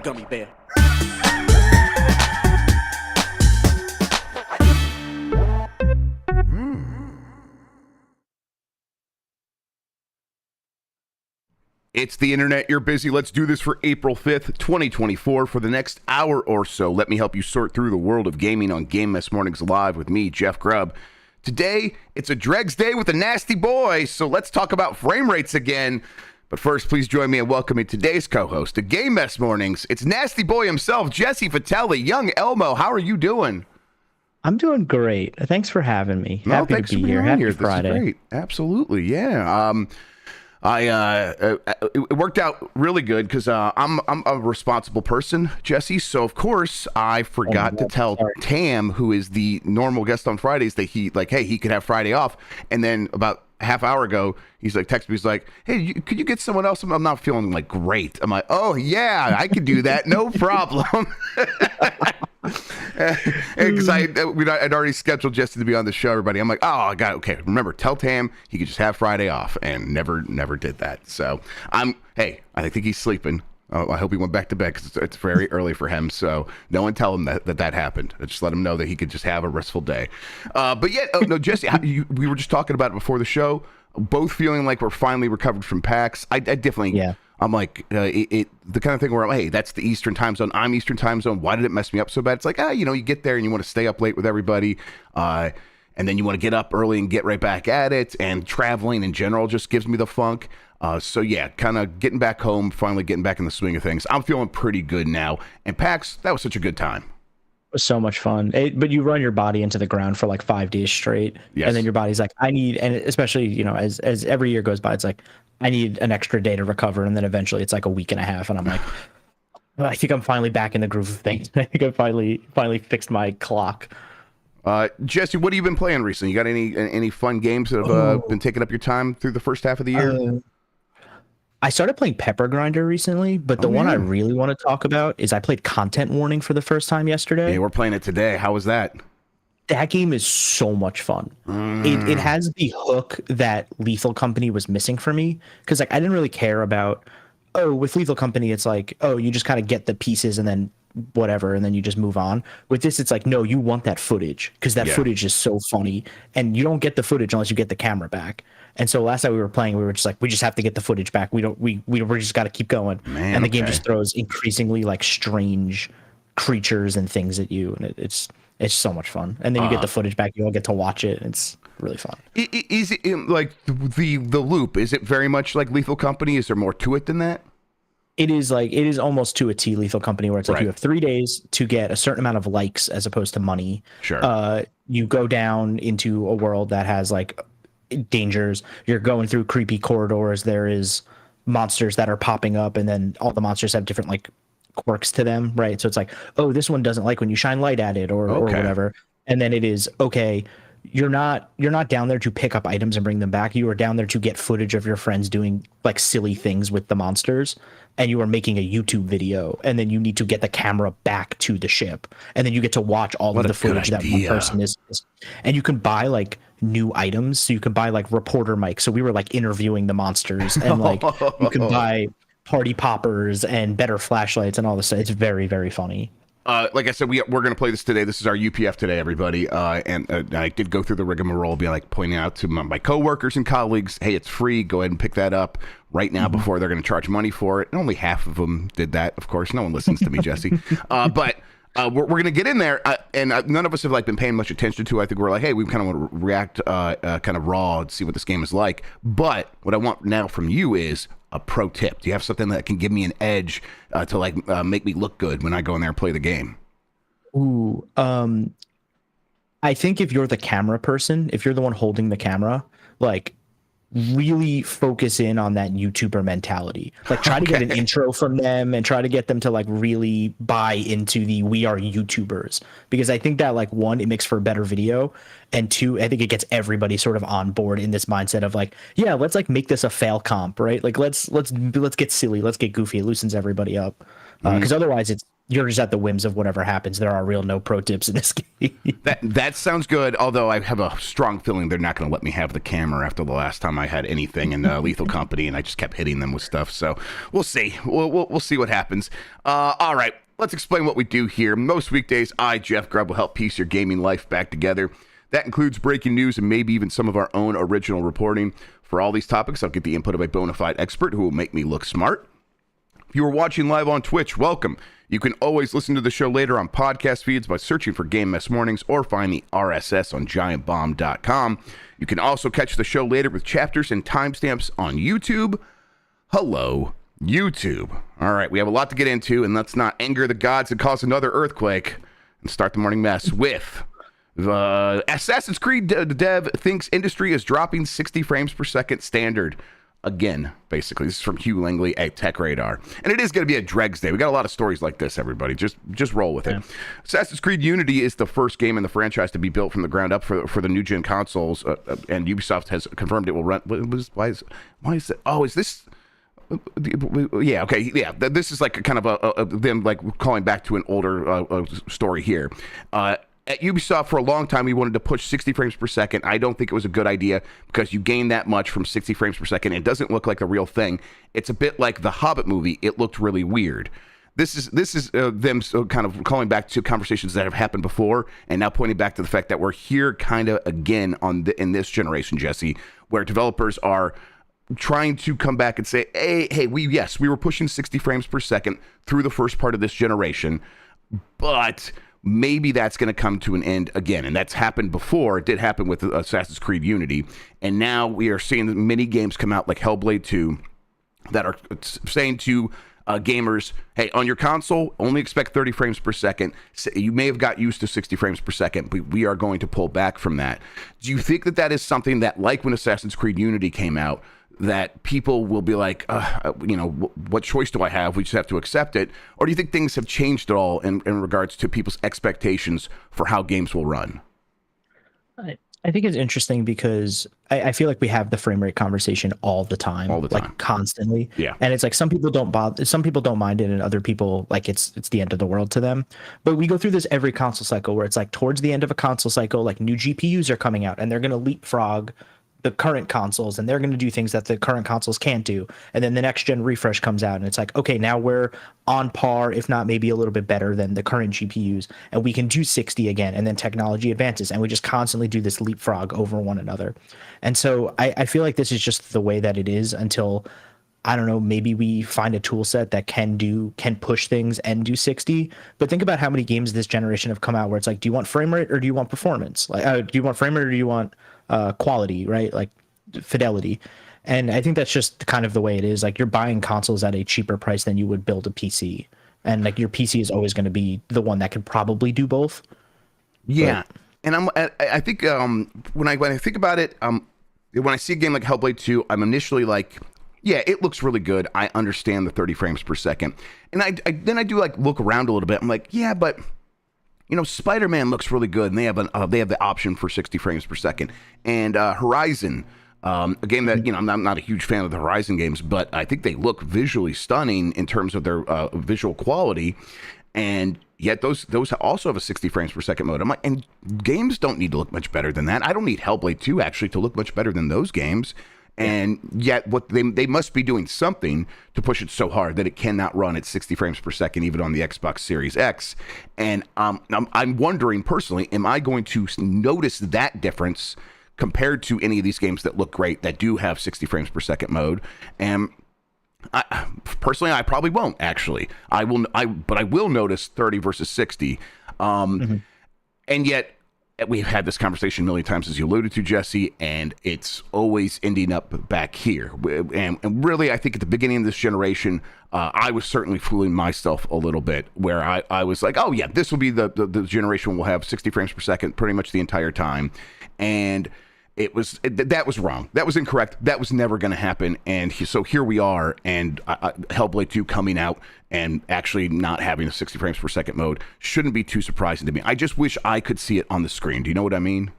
gummy bear. It's the internet. You're busy. Let's do this for April 5th, 2024. For the next hour or so, let me help you sort through the world of gaming on Game Mess Mornings Live with me, Jeff Grubb. Today, it's a Dregs Day with a nasty boy, so let's talk about frame rates again. But first, please join me in welcoming today's co-host to Game Mess Mornings. It's nasty boy himself, Jesse Vitelli. Young Elmo, how are you doing? I'm doing great. Thanks for having me. No, Happy to be here. Happy Friday. This is great. Absolutely, yeah. It worked out really good because I'm a responsible person, Jesse. So of course I forgot to tell Tam, who is the normal guest on Fridays, that he could have Friday off. And then about half hour ago, he's like, texted me, he's like, hey, could you get someone else? I'm not feeling like great. I'm like, oh yeah, I could do that, no problem. Because I'd already scheduled Jesse to be on the show, everybody. I'm like, oh, I got it. Okay, remember, tell Tam he could just have Friday off, and never did that. So I think he's sleeping. I hope he went back to bed because it's very early for him. So no one tell him that happened. Just let him know that he could just have a restful day. But yeah, no, Jesse, we were just talking about it before the show. Both feeling like we're finally recovered from PAX. I definitely. Yeah. I'm like, the kind of thing where, hey, that's the Eastern time zone. I'm Eastern time zone. Why did it mess me up so bad? It's like, you get there and you want to stay up late with everybody. And then you want to get up early and get right back at it. And traveling in general just gives me the funk. So yeah, kind of getting back home, finally getting back in the swing of things. I'm feeling pretty good now. And PAX, that was such a good time. It was so much fun. But you run your body into the ground for like 5 days straight. Yes. And then your body's like, and especially, as every year goes by, it's like, I need an extra day to recover. And then eventually it's like a week and a half. And I'm like, I think I'm finally back in the groove of things. I think I finally fixed my clock. Jesse, what have you been playing recently? You got any fun games that have been taking up your time through the first half of the year? I started playing Pepper Grinder recently, but the one I really want to talk about is I played Content Warning for the first time yesterday. Yeah, we're playing it today. How was that? That game is so much fun. It has the hook that Lethal Company was missing for me, because I didn't really care about, with Lethal Company, it's like, you just kind of get the pieces and then whatever, and then you just move on. With this, it's like, no, you want that footage, because that footage is so funny, and you don't get the footage unless you get the camera back. And so last time we were playing, we were just like, we just have to get the footage back. We just got to keep going. Man, and the game just throws increasingly like strange creatures and things at you, and it's so much fun. And then you get the footage back. You all get to watch it. It's really fun. Is it like the loop? Is it very much like Lethal Company? Is there more to it than that? It is almost to a T Lethal Company, where it's like you have 3 days to get a certain amount of likes as opposed to money. Sure. You go down into a world that has like dangers. You're going through creepy corridors. There is monsters that are popping up, and then all the monsters have different like quirks to them, right? So it's like, this one doesn't like when you shine light at it or whatever. And then it is you're not down there to pick up items and bring them back. You are down there to get footage of your friends doing like silly things with the monsters, and you are making a YouTube video, and then you need to get the camera back to the ship, and then you get to watch all of the footage that one person is. And you can buy like new items. So you can buy like reporter mics. So we were like interviewing the monsters, and like you can buy party poppers and better flashlights and all this stuff. It's very, very funny. Like I said, we're going to play this today. This is our UPF today, everybody. And I did go through the rigmarole, be like pointing out to my coworkers and colleagues, hey, it's free. Go ahead and pick that up right now before they're going to charge money for it. And only half of them did that. Of course, no one listens to me, Jesse. But we're going to get in there, and none of us have like been paying much attention to. I think we're like, hey, we kind of want to react kind of raw and see what this game is like. But what I want now from you is a pro tip. Do you have something that can give me an edge to like make me look good when I go in there and play the game? Ooh, I think if you're the camera person, if you're the one holding the camera, like really focus in on that YouTuber mentality. Like try to get an intro from them and try to get them to like really buy into the we are YouTubers, because I think that like one, it makes for a better video, and two, I think it gets everybody sort of on board in this mindset of like, yeah, let's like make this a fail comp, right? Like let's get silly, let's get goofy. It loosens everybody up, because otherwise you're just at the whims of whatever happens. There are real no pro tips in this game. That sounds good, although I have a strong feeling they're not going to let me have the camera after the last time I had anything in Lethal Company, and I just kept hitting them with stuff. So we'll see. We'll see what happens. All right, let's explain what we do here. Most weekdays, I, Jeff Grubb, will help piece your gaming life back together. That includes breaking news and maybe even some of our own original reporting. For all these topics, I'll get the input of a bona fide expert who will make me look smart. If you are watching live on Twitch, welcome. You can always listen to the show later on podcast feeds by searching for Game Mess Mornings or find the RSS on giantbomb.com. You can also catch the show later with chapters and timestamps on YouTube. Hello, YouTube. All right, we have a lot to get into, and let's not anger the gods and cause another earthquake and start the morning mess with Assassin's Creed dev thinks industry is dropping 60 frames per second standard. Again, basically. This is from Hugh Langley at Tech Radar. And it is going to be a dregs day. We got a lot of stories like this, everybody. Just roll with it. Assassin's Creed Unity is the first game in the franchise to be built from the ground up for the new-gen consoles, and Ubisoft has confirmed it will run... Why is it... Oh, is this... Yeah, okay, yeah. This is like kind of them like calling back to an older story here. At Ubisoft, for a long time, we wanted to push 60 frames per second. I don't think it was a good idea because you gain that much from 60 frames per second. It doesn't look like the real thing. It's a bit like the Hobbit movie. It looked really weird. This is them kind of calling back to conversations that have happened before and now pointing back to the fact that we're here kind of again in this generation, Jesse, where developers are trying to come back and say, hey, we were pushing 60 frames per second through the first part of this generation, but maybe that's going to come to an end again. And that's happened before. It did happen with Assassin's Creed Unity. And now we are seeing many games come out like Hellblade 2 that are saying to gamers, hey, on your console, only expect 30 frames per second. You may have got used to 60 frames per second, but we are going to pull back from that. Do you think that is something that, like when Assassin's Creed Unity came out, that people will be like, what choice do I have? We just have to accept it. Or do you think things have changed at all in regards to people's expectations for how games will run? I think it's interesting because I feel like we have the frame rate conversation all the time, like constantly. Yeah. And it's like some people don't mind it, and other people like it's the end of the world to them. But we go through this every console cycle where it's like towards the end of a console cycle, like new GPUs are coming out and they're going to leapfrog the current consoles, and they're going to do things that the current consoles can't do. And then the next gen refresh comes out and it's like, okay, now we're on par, if not maybe a little bit better than the current GPUs, and we can do 60 again. And then technology advances and we just constantly do this leapfrog over one another. And so I feel like this is just the way that it is until, I don't know, maybe we find a tool set that can push things and do 60. But think about how many games this generation have come out where it's like, do you want frame rate or do you want performance? Like, do you want frame rate or do you want quality, right? Like fidelity. And I think that's just kind of the way it is. Like, you're buying consoles at a cheaper price than you would build a PC. And like your PC is always going to be the one that can probably do both. Yeah. But, and I think when I think about it, when I see a game like Hellblade 2, I'm initially like, yeah, it looks really good. I understand the 30 frames per second. And then I do like look around a little bit. I'm like, yeah, but Spider-Man looks really good, and they have the option for 60 frames per second. And Horizon, a game that I'm not a huge fan of the Horizon games, but I think they look visually stunning in terms of their visual quality. And yet those also have a 60 frames per second mode. I'm like, and games don't need to look much better than that. I don't need Hellblade 2 actually to look much better than those games. And yet what they must be doing something to push it so hard that it cannot run at 60 frames per second, even on the Xbox Series X. And I'm wondering personally, am I going to notice that difference compared to any of these games that look great, that do have 60 frames per second mode? And personally, I probably won't actually. But I will notice 30 versus 60. And yet, we've had this conversation a million times, as you alluded to, Jesse, and it's always ending up back here. And really, I think at the beginning of this generation, I was certainly fooling myself a little bit, where I was like, oh yeah, this will be the generation will have 60 frames per second pretty much the entire time. And that was wrong. That was incorrect. That was never going to happen. And so here we are, and Hellblade 2 coming out and actually not having a 60 frames per second mode shouldn't be too surprising to me. I just wish I could see it on the screen. Do you know what I mean?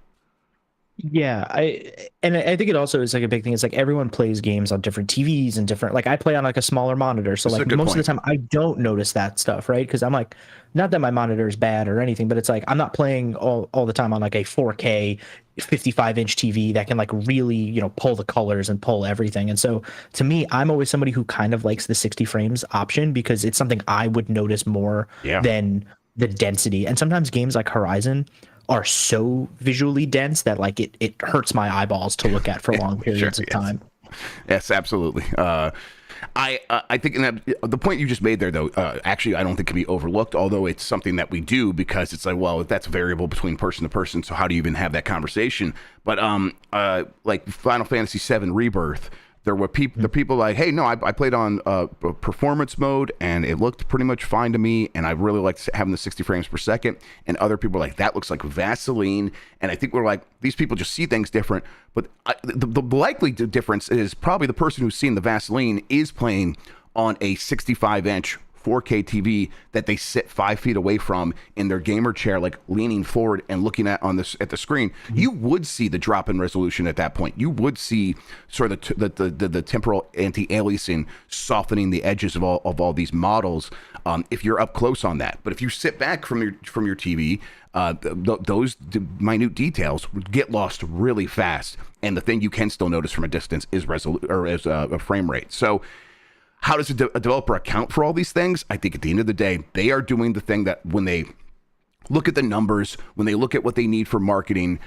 Yeah, I think it also is like a big thing. It's like everyone plays games on different TVs and different, like I play on like a smaller monitor. So This is a like good most of the point. time I don't notice that stuff, right? Because I'm like, not that my monitor is bad or anything, but it's like I'm not playing all the time on like a 4K 55-inch TV that can like really, pull the colors and pull everything. And so to me, I'm always somebody who kind of likes the 60 frames option because it's something I would notice more Yeah. than the density. And sometimes games like Horizon are so visually dense that like it hurts my eyeballs to look at for long Sure. periods of Yes. time. Yes, absolutely. I think in that, the point you just made there, though, actually, I don't think can be overlooked. Although it's something that we do because it's like, well, that's variable between person to person. So how do you even have that conversation? But like Final Fantasy VII Rebirth, there were people, the people like, hey, no, I played on performance mode and it looked pretty much fine to me, and I really liked having the 60 frames per second. And other people are like, that looks like Vaseline. And I think we're like, these people just see things different. But the likely difference is probably the person who's seen the Vaseline is playing on a 65-inch 4K TV that they sit 5 feet away from in their gamer chair, like leaning forward and looking at the screen. You would see the drop in resolution at that point. You would see sort of the temporal anti-aliasing softening the edges of all these models if you're up close on that. But if you sit back from your TV, those minute details get lost really fast. And the thing you can still notice from a distance is a frame rate. So how does a developer account for all these things? I think at the end of the day, they are doing the thing that when they look at the numbers, when they look at what they need for marketing,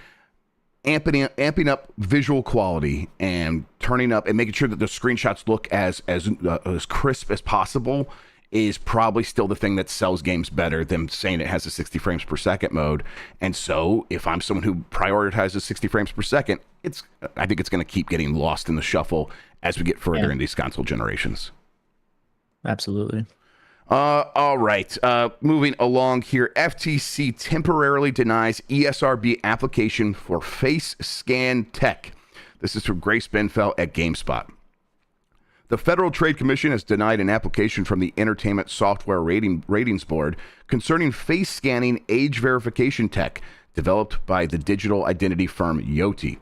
amping up visual quality and turning up and making sure that the screenshots look as crisp as possible is probably still the thing that sells games better than saying it has a 60 frames per second mode. And so if I'm someone who prioritizes 60 frames per second, I think it's going to keep getting lost in the shuffle as we get further in these console generations. Absolutely. All right. Moving along here. FTC temporarily denies ESRB application for face scan tech. This is from Grace Benfeld at GameSpot. The Federal Trade Commission has denied an application from the Entertainment Software Ratings Board concerning face scanning age verification tech developed by the digital identity firm Yoti.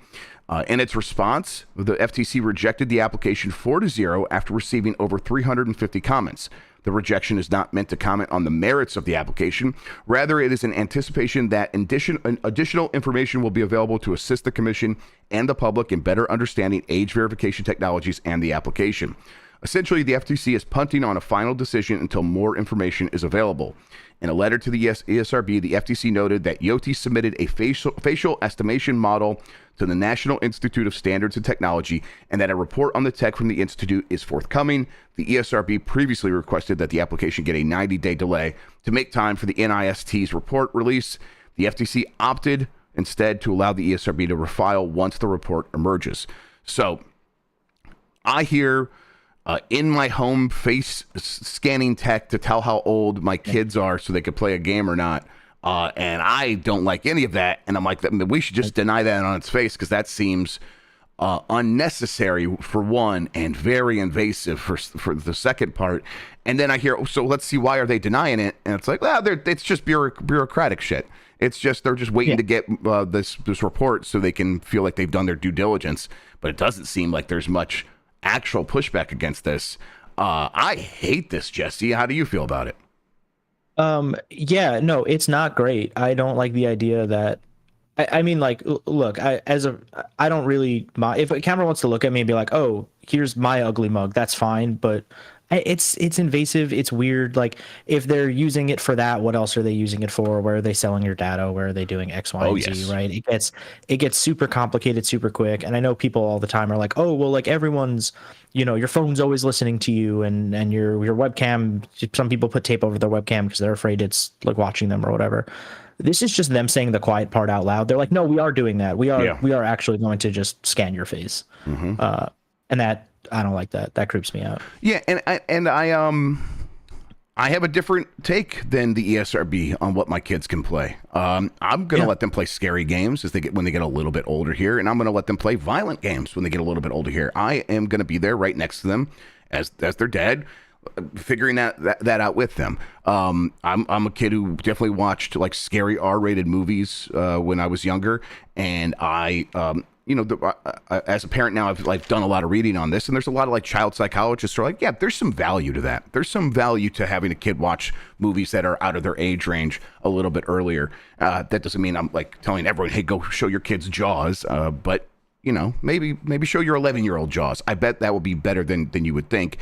In its response, the FTC rejected the application 4-0 after receiving over 350 comments. The rejection is not meant to comment on the merits of the application. Rather, it is an anticipation that additional information will be available to assist the Commission and the public in better understanding age verification technologies and the application. Essentially, the FTC is punting on a final decision until more information is available. In a letter to the ESRB, the FTC noted that Yoti submitted a facial estimation model to the National Institute of Standards and Technology, and that a report on the tech from the institute is forthcoming. The ESRB previously requested that the application get a 90-day delay to make time for the NIST's report release. The FTC opted instead to allow the ESRB to refile once the report emerges. So I hear in my home face scanning tech to tell how old my kids are so they could play a game or not. And I don't like any of that. And I'm like, we should just deny that on its face because that seems unnecessary for one and very invasive for the second part. And then I hear, so let's see, why are they denying it? And it's like, well, it's just bureaucratic shit. It's just they're just waiting to get this report so they can feel like they've done their due diligence. But it doesn't seem like there's much actual pushback against this. I hate this, Jesse. How do you feel about it? Yeah, no, it's not great. I don't like the idea that I mean, like, look, I don't really if a camera wants to look at me and be like, oh, here's my ugly mug, that's fine. But it's invasive. It's weird. Like, if they're using it for that, what else are they using it for? Where are they selling your data? Where are they doing X, Y, and Z? Right? It gets super complicated, super quick. And I know people all the time are like, oh, well, like everyone's, your phone's always listening to you, and your webcam. Some people put tape over their webcam because they're afraid it's like watching them or whatever. This is just them saying the quiet part out loud. They're like, no, we are doing that. We are actually going to just scan your face. And that, I don't like that. That creeps me out. Yeah, and I have a different take than the ESRB on what my kids can play. I'm gonna let them play scary games when they get a little bit older here, and I'm gonna let them play violent games when they get a little bit older here. I am gonna be there right next to them as their dad, figuring that out with them. I'm a kid who definitely watched like scary R-rated movies when I was younger, and I as a parent now, I've like done a lot of reading on this, and there's a lot of like child psychologists who are like, yeah, there's some value to that. There's some value to having a kid watch movies that are out of their age range a little bit earlier. That doesn't mean I'm like telling everyone, hey, go show your kids Jaws, but maybe show your 11-year-old Jaws. I bet that will be better than you would think.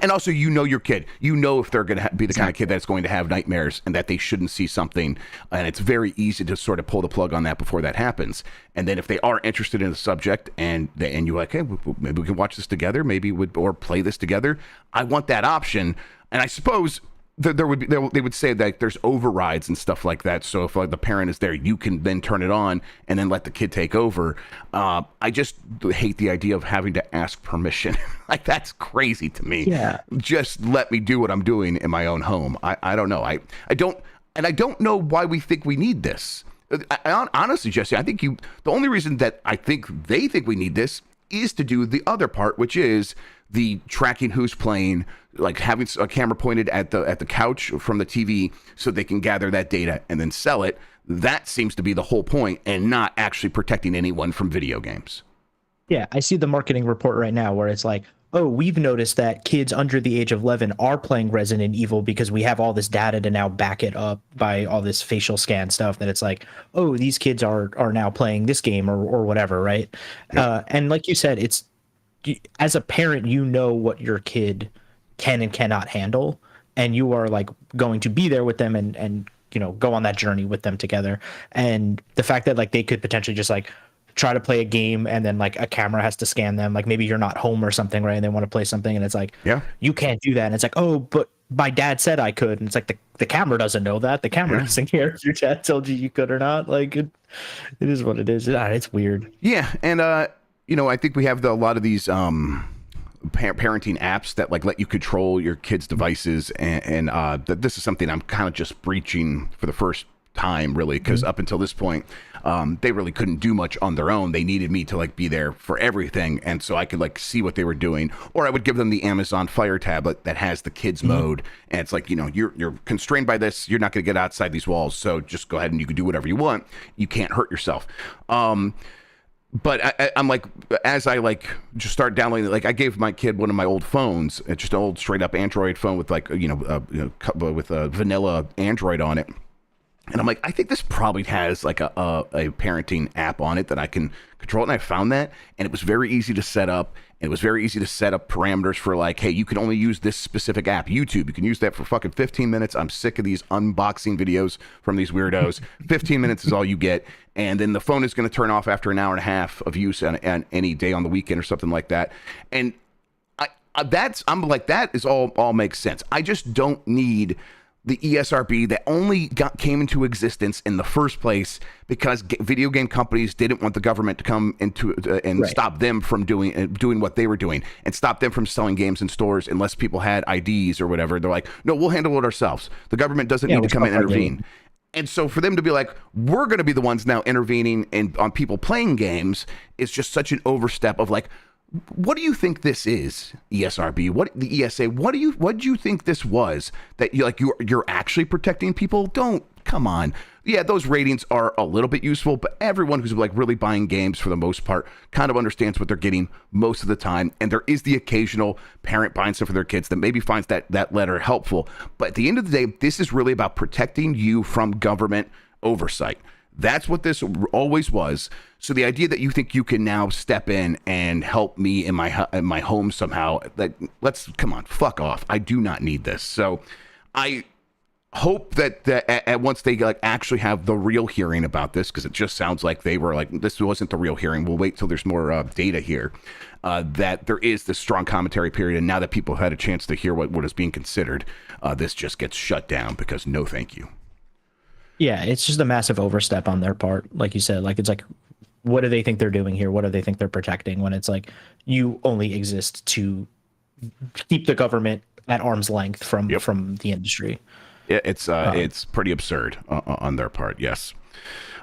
And also, your kid. If they're going to be the kind of kid that's going to have nightmares and that they shouldn't see something. And it's very easy to sort of pull the plug on that before that happens. And then if they are interested in the subject and you're like, hey, maybe we can watch this together, or play this together. I want that option. And I suppose they would say that there's overrides and stuff like that. So if the parent is there, you can then turn it on and then let the kid take over. I just hate the idea of having to ask permission. Like, that's crazy to me. Yeah. Just let me do what I'm doing in my own home. I don't know. I don't know why we think we need this. Honestly, Jesse, I think the only reason that I think they think we need this is to do the other part, which is the tracking who's playing, like having a camera pointed at the couch from the TV so they can gather that data and then sell it. That seems to be the whole point, and not actually protecting anyone from video games. Yeah, I see the marketing report right now where it's like, oh, we've noticed that kids under the age of 11 are playing Resident Evil because we have all this data to now back it up by all this facial scan stuff, that it's like, oh, these kids are now playing this game or whatever, right? Yeah. And like you said, it's, as a parent, what your kid can and cannot handle, and you are like going to be there with them and go on that journey with them together. And the fact that like they could potentially just like try to play a game and then like a camera has to scan them, like maybe you're not home or something, right? And they want to play something and it's like, yeah, you can't do that. And it's like, oh, but my dad said I could. And it's like the camera doesn't know that. The camera doesn't care if your dad told you could or not. Like it is what it is. It's weird. Yeah. And I think we have a lot of these parenting apps that like let you control your kids' devices, and this is something I'm kind of just breaching for the first time, really, because up until this point, they really couldn't do much on their own. They needed me to like be there for everything, and so I could like see what they were doing, or I would give them the Amazon Fire tablet that has the kids mode, and it's like, you're constrained by this. You're not going to get outside these walls, so just go ahead and you can do whatever you want. You can't hurt yourself. But I'm like, as I like just start downloading, like I gave my kid one of my old phones. It's just an old straight up Android phone with like with a vanilla Android on it. And I'm like, I think this probably has like a parenting app on it that I can control it. And I found that, and it was very easy to set up. And it was very easy to set up parameters for like, hey, you can only use this specific app. YouTube, you can use that for fucking 15 minutes. I'm sick of these unboxing videos from these weirdos. 15 minutes is all you get. And then the phone is going to turn off after an hour and a half of use on any day on the weekend or something like that. And I'm like, that is all makes sense. I just don't need the ESRB that only came into existence in the first place because video game companies didn't want the government to come into and stop them from doing what they were doing, and stop them from selling games in stores unless people had IDs or whatever. They're like, no, we'll handle it ourselves. The government doesn't need to come and intervene. And so for them to be like, we're going to be the ones now intervening on people playing games is just such an overstep of like, what do you think this is, ESRB? What the ESA? What do you think this was that you're actually protecting people? Don't, come on. Yeah, those ratings are a little bit useful, but everyone who's like really buying games for the most part kind of understands what they're getting most of the time. And there is the occasional parent buying stuff for their kids that maybe finds that letter helpful. But at the end of the day, this is really about protecting you from government oversight. That's what this always was. So the idea that you think you can now step in and help me in my home somehow, come on, fuck off. I do not need this. So I hope that once they like actually have the real hearing about this, because it just sounds like they were like, this wasn't the real hearing. We'll wait till there's more data here. That there is this strong commentary period, and now that people have had a chance to hear what is being considered, this just gets shut down because no thank you. Yeah, it's just a massive overstep on their part. Like you said, like it's like, what do they think they're doing here? What do they think they're protecting when it's like you only exist to keep the government at arm's length from the industry? It's pretty absurd on their part. Yes.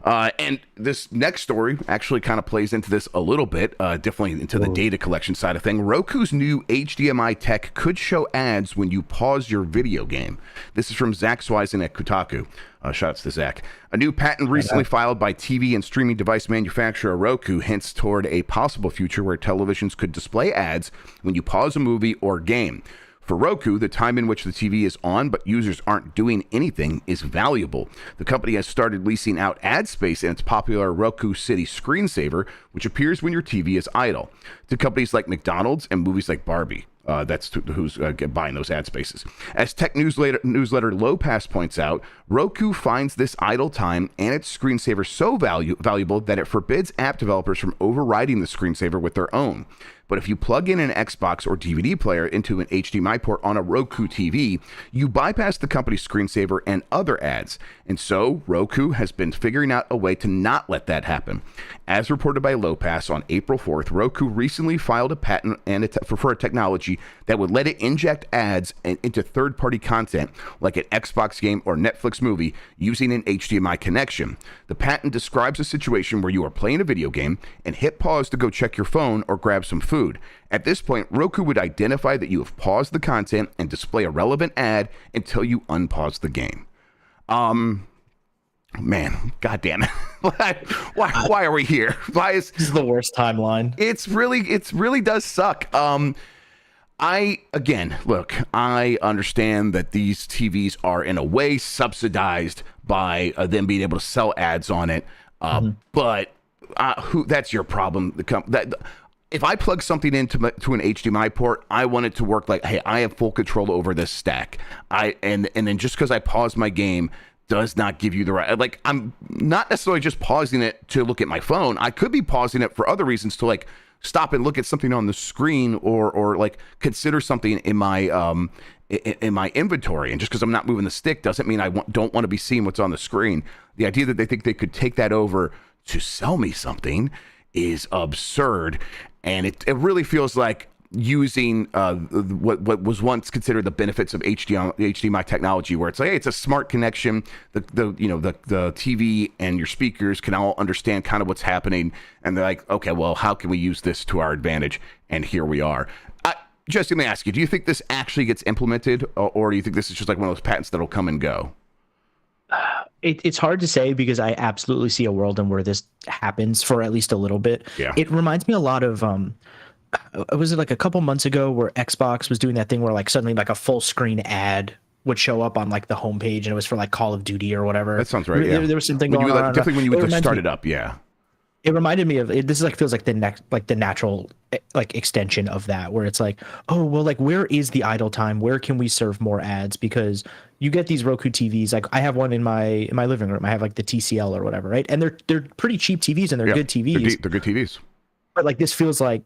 And this next story actually kind of plays into this a little bit, definitely into the data collection side of thing. Roku's new HDMI tech could show ads when you pause your video game. This is from Zach Swisen at Kotaku. Shouts to Zach. A new patent recently filed by TV and streaming device manufacturer Roku hints toward a possible future where televisions could display ads when you pause a movie or game. For Roku, the time in which the TV is on but users aren't doing anything is valuable. The company has started leasing out ad space in its popular Roku City screensaver, which appears when your TV is idle, to companies like McDonald's and movies like Barbie. That's who's buying those ad spaces. As tech newsletter Low Pass points out, Roku finds this idle time and its screensaver so valuable that it forbids app developers from overriding the screensaver with their own. But if you plug in an Xbox or DVD player into an HDMI port on a Roku TV, you bypass the company's screensaver and other ads. And so Roku has been figuring out a way to not let that happen. As reported by Low Pass on April 4th, Roku recently filed a patent for a technology that would let it inject ads into third-party content like an Xbox game or Netflix movie using an HDMI connection. The patent describes a situation where you are playing a video game and hit pause to go check your phone or grab some food. At this point, Roku would identify that you have paused the content and display a relevant ad until you unpause the game. Man, goddamn it! Why are we here? This is the worst timeline. It really does suck. I understand that these TVs are in a way subsidized by them being able to sell ads on it. But that's your problem. If I plug something into an HDMI port, I want it to work like, hey, I have full control over this stack. And then just because I pause my game does not give you the right, like, I'm not necessarily just pausing it to look at my phone. I could be pausing it for other reasons, to like stop and look at something on the screen, or like consider something in my inventory. And just because I'm not moving the stick doesn't mean I don't want to be seeing what's on the screen. The idea that they think they could take that over to sell me something is absurd. And it really feels like using what was once considered the benefits of HDMI technology, where it's like, hey, it's a smart connection. The TV and your speakers can all understand kind of what's happening, and they're like, okay, well, how can we use this to our advantage? And here we are. Jesse, let me ask you: do you think this actually gets implemented, or do you think this is just like one of those patents that'll come and go? It's hard to say, because I absolutely see a world in where this happens for at least a little bit. Yeah. It reminds me a lot of was it like a couple months ago where Xbox was doing that thing where like suddenly like a full screen ad would show up on like the homepage, and it was for like Call of Duty or whatever. That sounds right. Yeah. There was something going on. Definitely when you would start it up. Yeah. It reminded me of it. This is like, feels like the natural like extension of that, where it's like, oh, well, like, where is the idle time? Where can we serve more ads? Because you get these Roku TVs. Like, I have one in my living room. I have like the TCL or whatever, right? And they're pretty cheap TVs, and they're good TVs. They're good TVs. But like, this feels like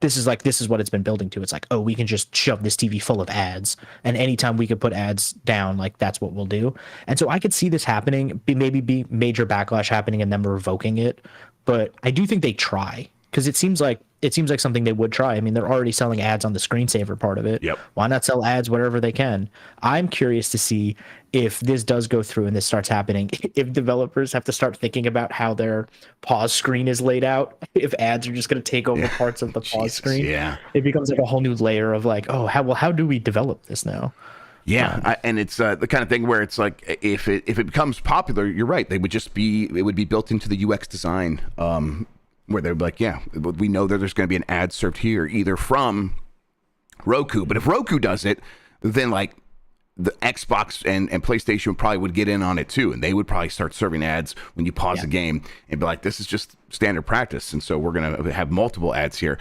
this is what it's been building to. It's like, oh, we can just shove this TV full of ads, and anytime we could put ads down, like, that's what we'll do. And so I could see this happening, maybe be major backlash happening and them revoking it. But I do think they try, because it seems like something they would try. I mean, they're already selling ads on the screensaver part of it. Yep. Why not sell ads wherever they can? I'm curious to see if this does go through and this starts happening, if developers have to start thinking about how their pause screen is laid out, if ads are just going to take over parts of the pause screen. Yeah. It becomes like a whole new layer of like, oh, how do we develop this now? Yeah, and it's the kind of thing where it's like, if it becomes popular, you're right. It would be built into the UX design, where they're like, yeah, we know that there's going to be an ad served here, either from Roku. But if Roku does it, then like the Xbox and PlayStation probably would get in on it too, and they would probably start serving ads when you pause the game and be like, this is just standard practice, and so we're going to have multiple ads here.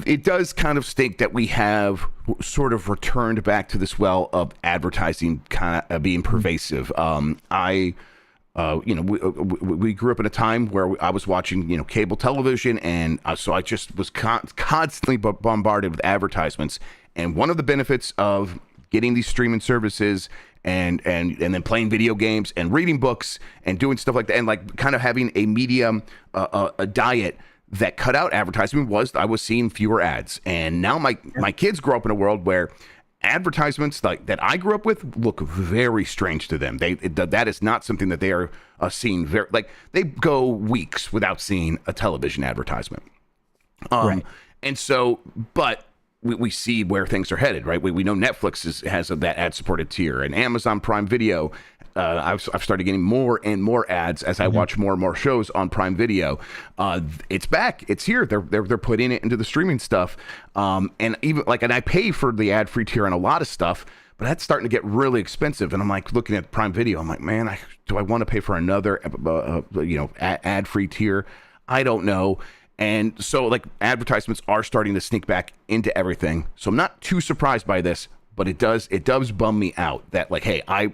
It does kind of stink that we have sort of returned back to this well of advertising kind of being pervasive. We grew up in a time where I was watching, cable television, and so I just was constantly bombarded with advertisements. And one of the benefits of getting these streaming services and then playing video games and reading books and doing stuff like that, and like kind of having a medium, a diet that cut out advertising, was I was seeing fewer ads. And now my kids grow up in a world where advertisements like that I grew up with look very strange to them. That is not something that they are seeing. Very, like, they go weeks without seeing a television advertisement. Right. And so, but we see where things are headed, right? We know Netflix has that ad-supported tier, and Amazon Prime Video. I've started getting more and more ads as I watch more and more shows on Prime Video. It's back. It's here. They're putting it into the streaming stuff. And even like, and I pay for the ad-free tier on a lot of stuff, but that's starting to get really expensive. And I'm like looking at Prime Video. I'm like, man, do I want to pay for another, ad-free tier? I don't know. And so, like, advertisements are starting to sneak back into everything. So I'm not too surprised by this, but it does bum me out that, like, hey, I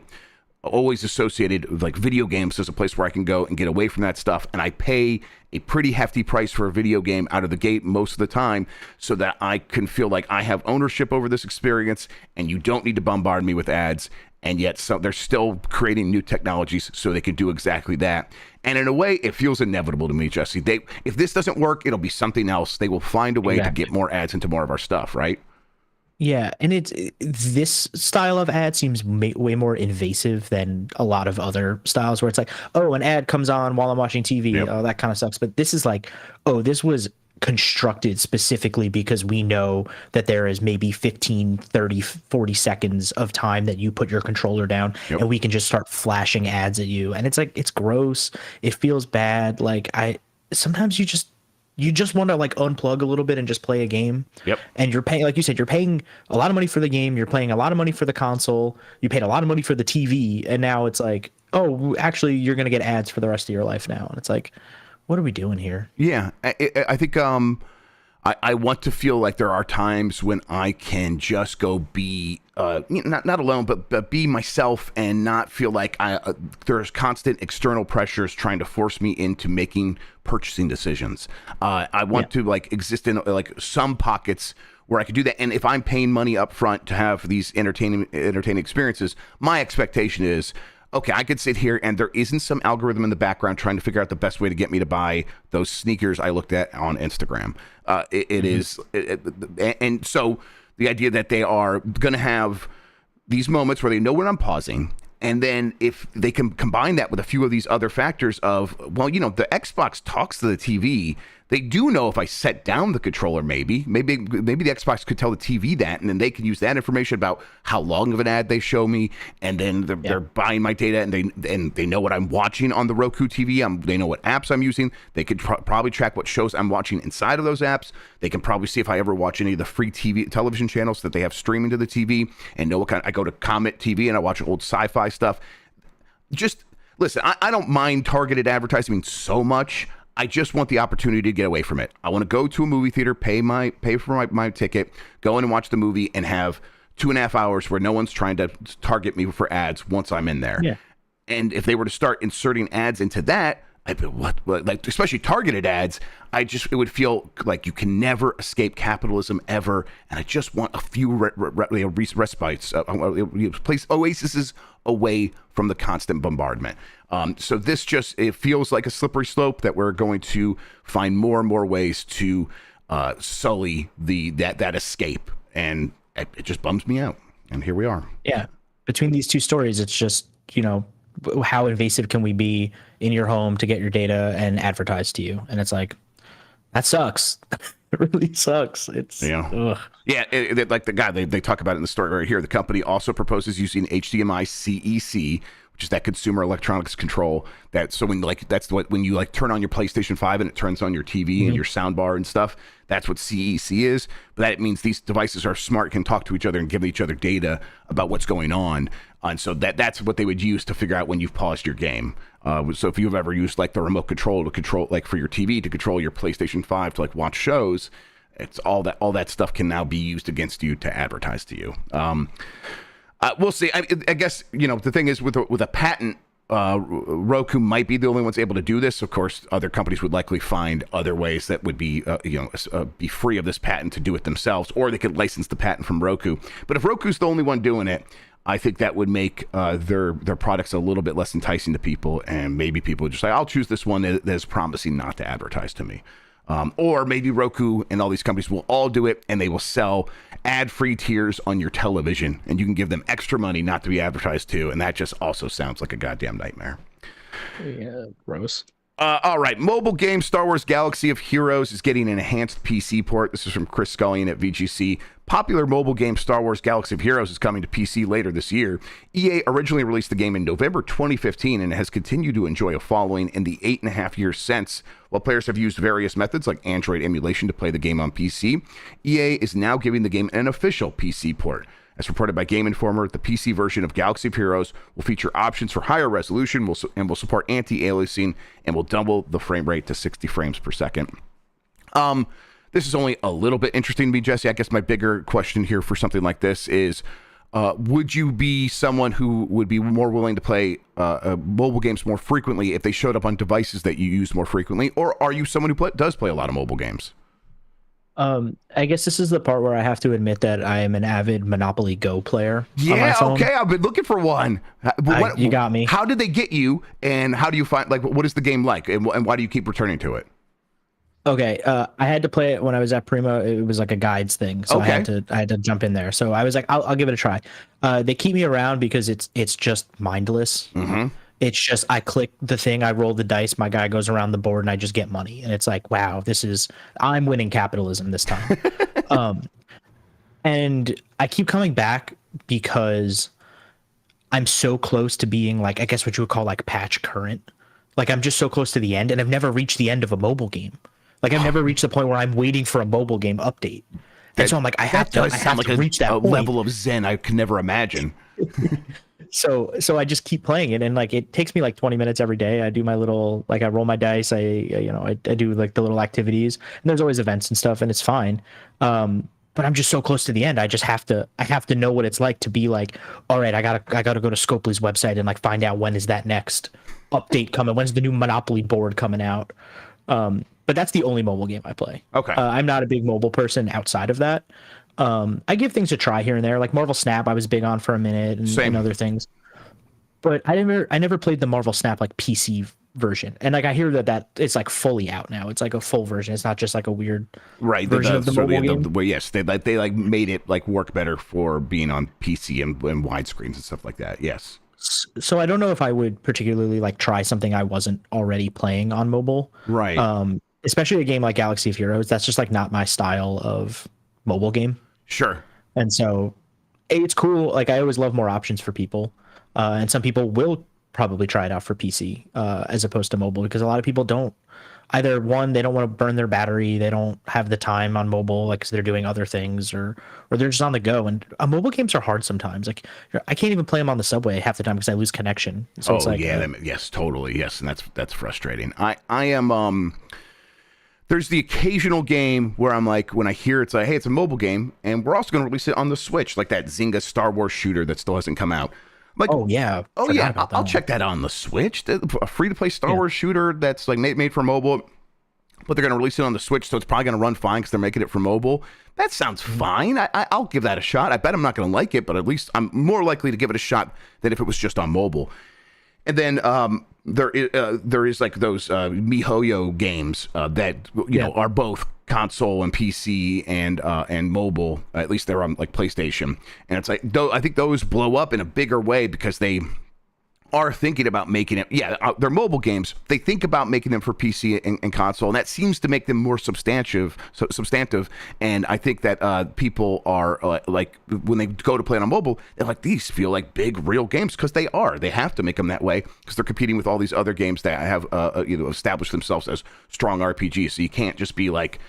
always associated like video games as a place where I can go and get away from that stuff, and I pay a pretty hefty price for a video game out of the gate most of the time so that I can feel like I have ownership over this experience, and you don't need to bombard me with ads. And yet they're still creating new technologies so they can do exactly that. And in a way, it feels inevitable to me, Jesse. If this doesn't work, it'll be something else. They will find a way to get more ads into more of our stuff, right? Yeah, and this style of ad seems way more invasive than a lot of other styles where it's like, oh, an ad comes on while I'm watching TV. Yep. Oh, that kind of sucks. But this is like, oh, this was constructed specifically because we know that there is maybe 15, 30, 40 seconds of time that you put your controller down, and we can just start flashing ads at you. And it's like, it's gross. It feels bad. Like, sometimes you just want to like unplug a little bit and just play a game. Yep. And you're paying, like you said, you're paying a lot of money for the game. You're paying a lot of money for the console. You paid a lot of money for the TV. And now it's like, oh, actually, you're going to get ads for the rest of your life now. And it's like, what are we doing here? Yeah, I think I want to feel like there are times when I can just go be not alone, but be myself and not feel like there's constant external pressures trying to force me into making purchasing decisions. I want to like exist in like some pockets where I could do that. And if I'm paying money up front to have these entertaining experiences, my expectation is, okay, I could sit here and there isn't some algorithm in the background trying to figure out the best way to get me to buy those sneakers I looked at on Instagram. And so the idea that they are going to have these moments where they know when I'm pausing, and then if they can combine that with a few of these other factors of, well, the Xbox talks to the TV. They do know if I set down the controller, maybe the Xbox could tell the TV that, and then they can use that information about how long of an ad they show me, and then they're buying my data, and they know what I'm watching on the Roku TV. They know what apps I'm using. They could probably track what shows I'm watching inside of those apps. They can probably see if I ever watch any of the free television channels that they have streaming to the TV, and know what kind. I go to Comet TV and I watch old sci-fi stuff. Just listen, I don't mind targeted advertising so much. I just want the opportunity to get away from it. I want to go to a movie theater, pay for my ticket, go in and watch the movie, and have 2.5 hours where no one's trying to target me for ads once I'm in there. Yeah. And if they were to start inserting ads into that, I'd be, what? Like, especially targeted ads, it would feel like you can never escape capitalism ever. And I just want a few respites, place oases away from the constant bombardment. So this it feels like a slippery slope that we're going to find more and more ways to sully that escape, and it just bums me out. And here we are. Yeah, between these two stories, it's just how invasive can we be in your home to get your data and advertise to you? And it's like, that sucks. It really sucks. It's ugh. Yeah. Like the guy they talk about it in the story right here. The company also proposes using HDMI CEC, which is that consumer electronics control. When you turn on your PlayStation 5 and it turns on your TV and your sound bar and stuff. That's what CEC is. But that means these devices are smart, can talk to each other and give each other data about what's going on. And so that's what they would use to figure out when you've paused your game. So if you've ever used like the remote control to control, like for your TV to control your PlayStation 5 to like watch shows, it's all that stuff can now be used against you to advertise to you. We'll see. I guess the thing is with a patent, Roku might be the only ones able to do this. Of course, other companies would likely find other ways that would be be free of this patent to do it themselves, or they could license the patent from Roku. But if Roku's the only one doing it, I think that would make their products a little bit less enticing to people, and maybe people would just say, I'll choose this one that is promising not to advertise to me. Or maybe Roku and all these companies will all do it, and they will sell ad-free tiers on your television, and you can give them extra money not to be advertised to, and that just also sounds like a goddamn nightmare. Yeah, gross. All right, mobile game Star Wars Galaxy of Heroes is getting an enhanced PC port. This is from Chris Scullion at VGC. Popular mobile game Star Wars Galaxy of Heroes is coming to PC later this year. EA originally released the game in November 2015 and has continued to enjoy a following in the 8.5 years since. While players have used various methods like Android emulation to play the game on PC, EA is now giving the game an official PC port. As reported by Game Informer, the PC version of Galaxy of Heroes will feature options for higher resolution and will support anti-aliasing and will double the frame rate to 60 frames per second. This is only a little bit interesting to me, Jesse. I guess my bigger question here for something like this is, would you be someone who would be more willing to play mobile games more frequently if they showed up on devices that you use more frequently? Or are you someone who does play a lot of mobile games? I guess this is the part where I have to admit that I am an avid Monopoly Go player. Yeah, okay. I've been looking for one. You got me. How did they get you, and how do you find, like, what is the game like, and why do you keep returning to it? Okay, I had to play it when I was at Prima. It was like a guides thing, so I had to jump in there. So I was like, I'll give it a try. They keep me around because it's just mindless. Mm-hmm. It's just I click the thing, I roll the dice, my guy goes around the board, and I just get money. And it's like, wow, I'm winning capitalism this time. And I keep coming back because I'm so close to being like, I guess what you would call like patch current. Like I'm just so close to the end, and I've never reached the end of a mobile game. Like I've never reached the point where I'm waiting for a mobile game update. And so I'm like, I have to reach that level of zen I could never imagine. So I just keep playing it, and like it takes me like 20 minutes every day. I do my little, like I roll my dice, I do like the little activities, and there's always events and stuff, and it's fine. But I'm just so close to the end. I have to know what it's like to be like, all right, I gotta go to Scopely's website and like find out when is that next update coming, when's the new Monopoly board coming out. But that's the only mobile game I play. Okay. I'm not a big mobile person outside of that. I give things a try here and there. Like Marvel Snap, I was big on for a minute, and other things. But I never played the Marvel Snap like PC version. And like I hear that it's like fully out now. It's like a full version. It's not just like a weird version of the mobile game. Yes, they made it like work better for being on PC and widescreens and stuff like that. Yes. So I don't know if I would particularly like try something I wasn't already playing on mobile. Right. Especially a game like Galaxy of Heroes. That's just like not my style of mobile game. Sure. And so it's cool. Like I always love more options for people. And some people will probably try it out for PC as opposed to mobile, because a lot of people don't. Either one, they don't want to burn their battery, they don't have the time on mobile, like 'cause they're doing other things, or they're just on the go. And mobile games are hard sometimes. Like I can't even play them on the subway half the time because I lose connection. So it's like, yes, totally, yes, and that's frustrating. I am There's the occasional game where I'm like, when I hear it's like, hey, it's a mobile game, and we're also going to release it on the Switch, like that Zynga Star Wars shooter that still hasn't come out. Like, oh yeah, I'll check that out on the Switch. A free-to-play Star Wars shooter that's like made for mobile, but they're going to release it on the Switch, so it's probably going to run fine because they're making it for mobile. That sounds fine. I'll give that a shot. I bet I'm not going to like it, but at least I'm more likely to give it a shot than if it was just on mobile. And then there is like those MiHoYo games that you know are both console and PC and mobile. At least they're on like PlayStation, and it's like I think those blow up in a bigger way because they are thinking about making it. Yeah, they're mobile games. They think about making them for PC and console, and that seems to make them more substantive. And I think that people are like when they go to play it on mobile, they're like, these feel like big real games because they are. They have to make them that way because they're competing with all these other games that have established themselves as strong RPGs. So you can't just be like.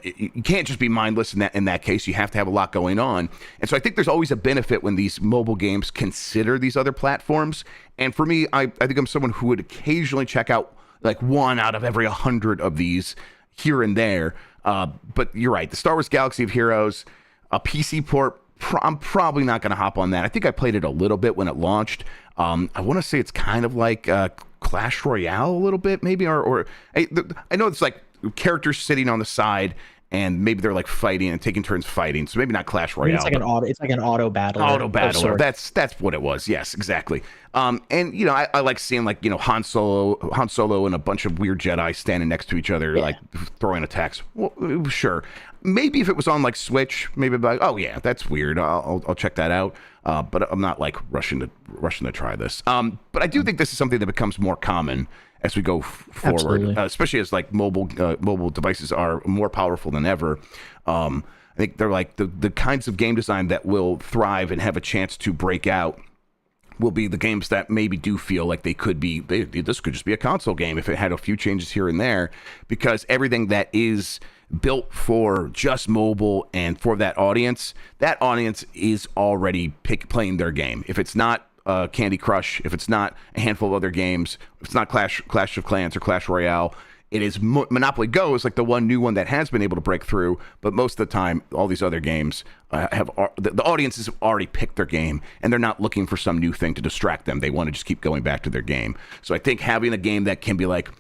You can't just be mindless in that case. You have to have a lot going on. And so I think there's always a benefit when these mobile games consider these other platforms. And for me, I think I'm someone who would occasionally check out like one out of every 100 of these here and there. But you're right. The Star Wars Galaxy of Heroes, a PC port, I'm probably not going to hop on that. I think I played it a little bit when it launched. I want to say it's kind of like Clash Royale a little bit, maybe. Or I know it's like characters sitting on the side and maybe they're like fighting and taking turns fighting. So maybe not Clash I mean, Royale. it's like an auto battle. Auto battler. That's what it was. Yes, exactly. And you know, I like seeing like, you know, Han Solo and a bunch of weird Jedi standing next to each other, like throwing attacks. Well, sure. Maybe if it was on like Switch, maybe I'd be like, oh yeah, that's weird. I'll check that out. But I'm not like rushing to try this. But I do think this is something that becomes more common as we go forward, especially as like mobile devices are more powerful than ever. I think they're like the kinds of game design that will thrive and have a chance to break out will be the games that maybe do feel like they could be, this could just be a console game if it had a few changes here and there, because everything that is built for just mobile and for that audience is already playing their game. If it's not Candy Crush, if it's not a handful of other games, if it's not Clash of Clans or Clash Royale, it is Monopoly Go is like the one new one that has been able to break through, but most of the time, all these other games the audiences have already picked their game, and they're not looking for some new thing to distract them. They want to just keep going back to their game. So I think having a game that can be like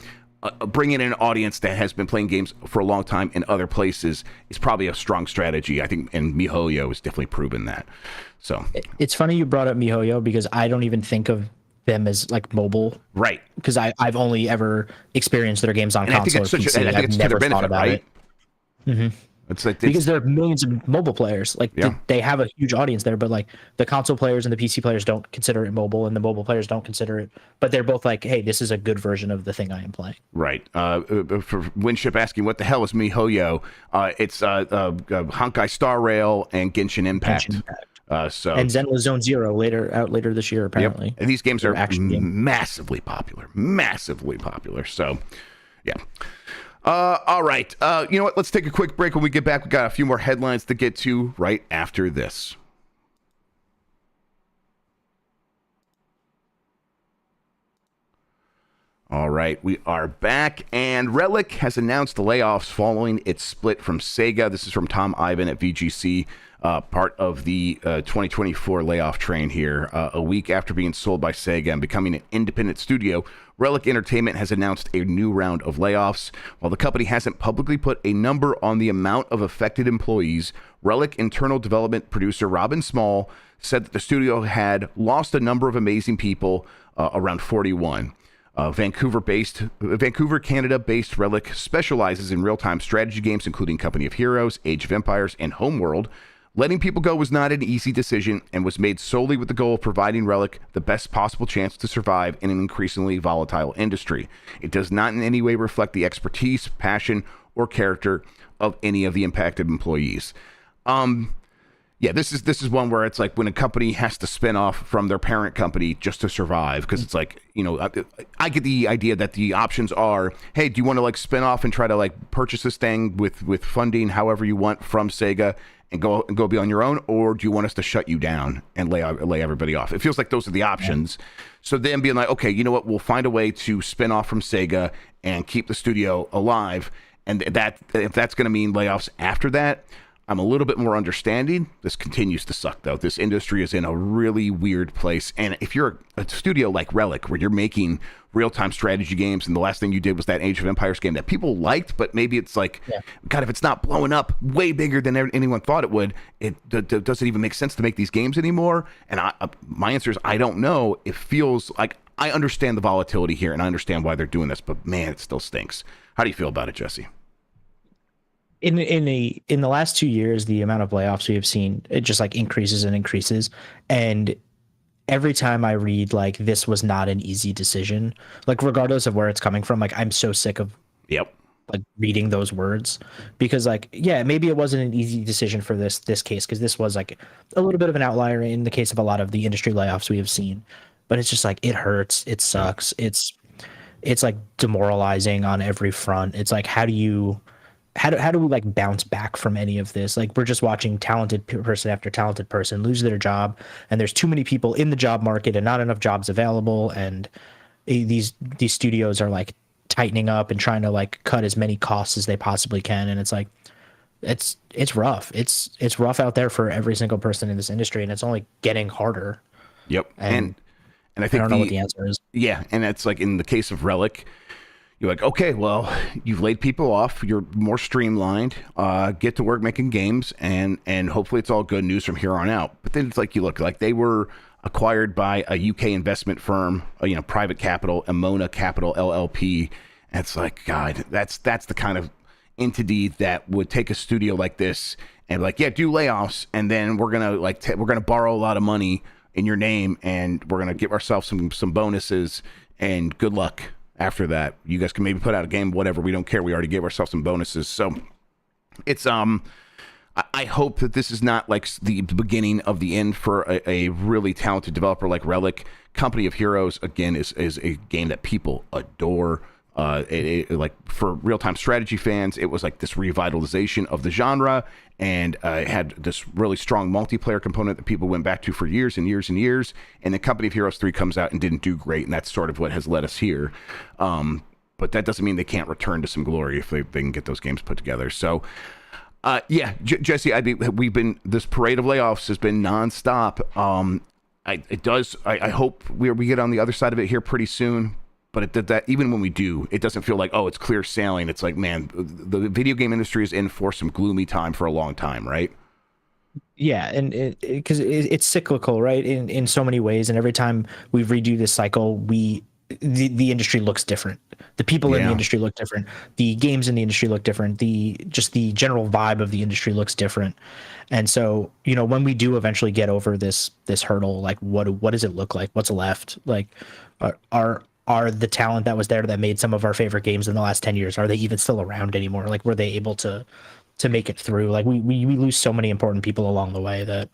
bringing in an audience that has been playing games for a long time in other places is probably a strong strategy. I think, and MiHoYo has definitely proven that. So it's funny you brought up MiHoYo because I don't even think of them as like mobile, right? Because I've only ever experienced their games on and console. I think it's to their benefit, right? Mm-hmm. It's like because there are millions of mobile players. Like they have a huge audience there, but like the console players and the PC players don't consider it mobile, and the mobile players don't consider it. But they're both like, hey, this is a good version of the thing I am playing. Right. For Winship asking, what the hell is MiHoYo? It's Honkai Star Rail and Genshin Impact. And Zenless Zone Zero later this year, apparently. Yep. And these games are massively popular. So, yeah. All right. You know what? Let's take a quick break. When we get back, we got a few more headlines to get to right after this. All right, we are back, and Relic has announced the layoffs following its split from Sega. This is from Tom Ivan at VGC, part of the 2024 layoff train here. A week after being sold by Sega and becoming an independent studio, Relic Entertainment has announced a new round of layoffs. While the company hasn't publicly put a number on the amount of affected employees, Relic internal development producer Robin Small said that the studio had lost a number of amazing people, around 41. Vancouver, Canada-based Relic specializes in real-time strategy games, including Company of Heroes, Age of Empires, and Homeworld. Letting people go was not an easy decision and was made solely with the goal of providing Relic the best possible chance to survive in an increasingly volatile industry. It does not in any way reflect the expertise, passion, or character of any of the impacted employees. Yeah, this is one where it's like when a company has to spin off from their parent company just to survive, because it's like, you know, I get the idea that the options are, hey, do you want to like spin off and try to like purchase this thing with funding however you want from Sega and go be on your own, or do you want us to shut you down and lay everybody off? It feels like those are the options. Yeah. So then being like, okay, you know what, we'll find a way to spin off from Sega and keep the studio alive, and that if that's going to mean layoffs after that, I'm a little bit more understanding. This continues to suck, though. This industry is in a really weird place. And if you're a studio like Relic, where you're making real-time strategy games, and the last thing you did was that Age of Empires game that people liked, but maybe it's like, God, if it's not blowing up way bigger than anyone thought it would, does it even make sense to make these games anymore? And my answer is, I don't know. It feels like I understand the volatility here, and I understand why they're doing this, but man, it still stinks. How do you feel about it, Jesse? In the last 2 years, the amount of layoffs we have seen, it just like increases and increases. And every time I read like this was not an easy decision, like regardless of where it's coming from, like I'm so sick of like reading those words, because like, yeah, maybe it wasn't an easy decision for this case, because this was like a little bit of an outlier in the case of a lot of the industry layoffs we have seen. But it's just like, it hurts, it sucks, it's like demoralizing on every front. It's like, how do we like bounce back from any of this? Like, we're just watching talented person after talented person lose their job, and there's too many people in the job market and not enough jobs available, and these studios are like tightening up and trying to like cut as many costs as they possibly can. And it's like, it's rough. It's rough out there for every single person in this industry, and it's only getting harder. Yep. And I think I don't know what the answer is. Yeah, and it's like in the case of Relic, you're like, okay, well, you've laid people off. You're more streamlined. Get to work making games, and hopefully it's all good news from here on out. But then it's like you look like they were acquired by a UK investment firm, private capital, Emona Capital LLP. And it's like, God, that's the kind of entity that would take a studio like this and be like, yeah, do layoffs, and then we're gonna we're gonna borrow a lot of money in your name, and we're gonna give ourselves some bonuses, and good luck. After that, you guys can maybe put out a game, whatever. We don't care. We already gave ourselves some bonuses. So it's I hope that this is not like the beginning of the end for a really talented developer like Relic. Company of Heroes, again, is a game that people adore. Like for real-time strategy fans, it was like this revitalization of the genre, and it had this really strong multiplayer component that people went back to for years and years and years. And then Company of Heroes 3 comes out and didn't do great, and that's sort of what has led us here. But that doesn't mean they can't return to some glory if they can get those games put together. So yeah, Jesse, we've been, this parade of layoffs has been nonstop. I hope we get on the other side of it here pretty soon. But it did that. Even when we do, it doesn't feel like, oh, it's clear sailing. It's like, man, the video game industry is in for some gloomy time for a long time, right? Yeah, and because it's cyclical, right? In so many ways, and every time we redo this cycle, the industry looks different. The people in the industry look different. The games in the industry look different. The general vibe of the industry looks different. And so, when we do eventually get over this hurdle, like what does it look like? What's left? Like, are the talent that was there that made some of our favorite games in the last 10 years, are they even still around anymore? Like, were they able to make it through? Like, we lose so many important people along the way that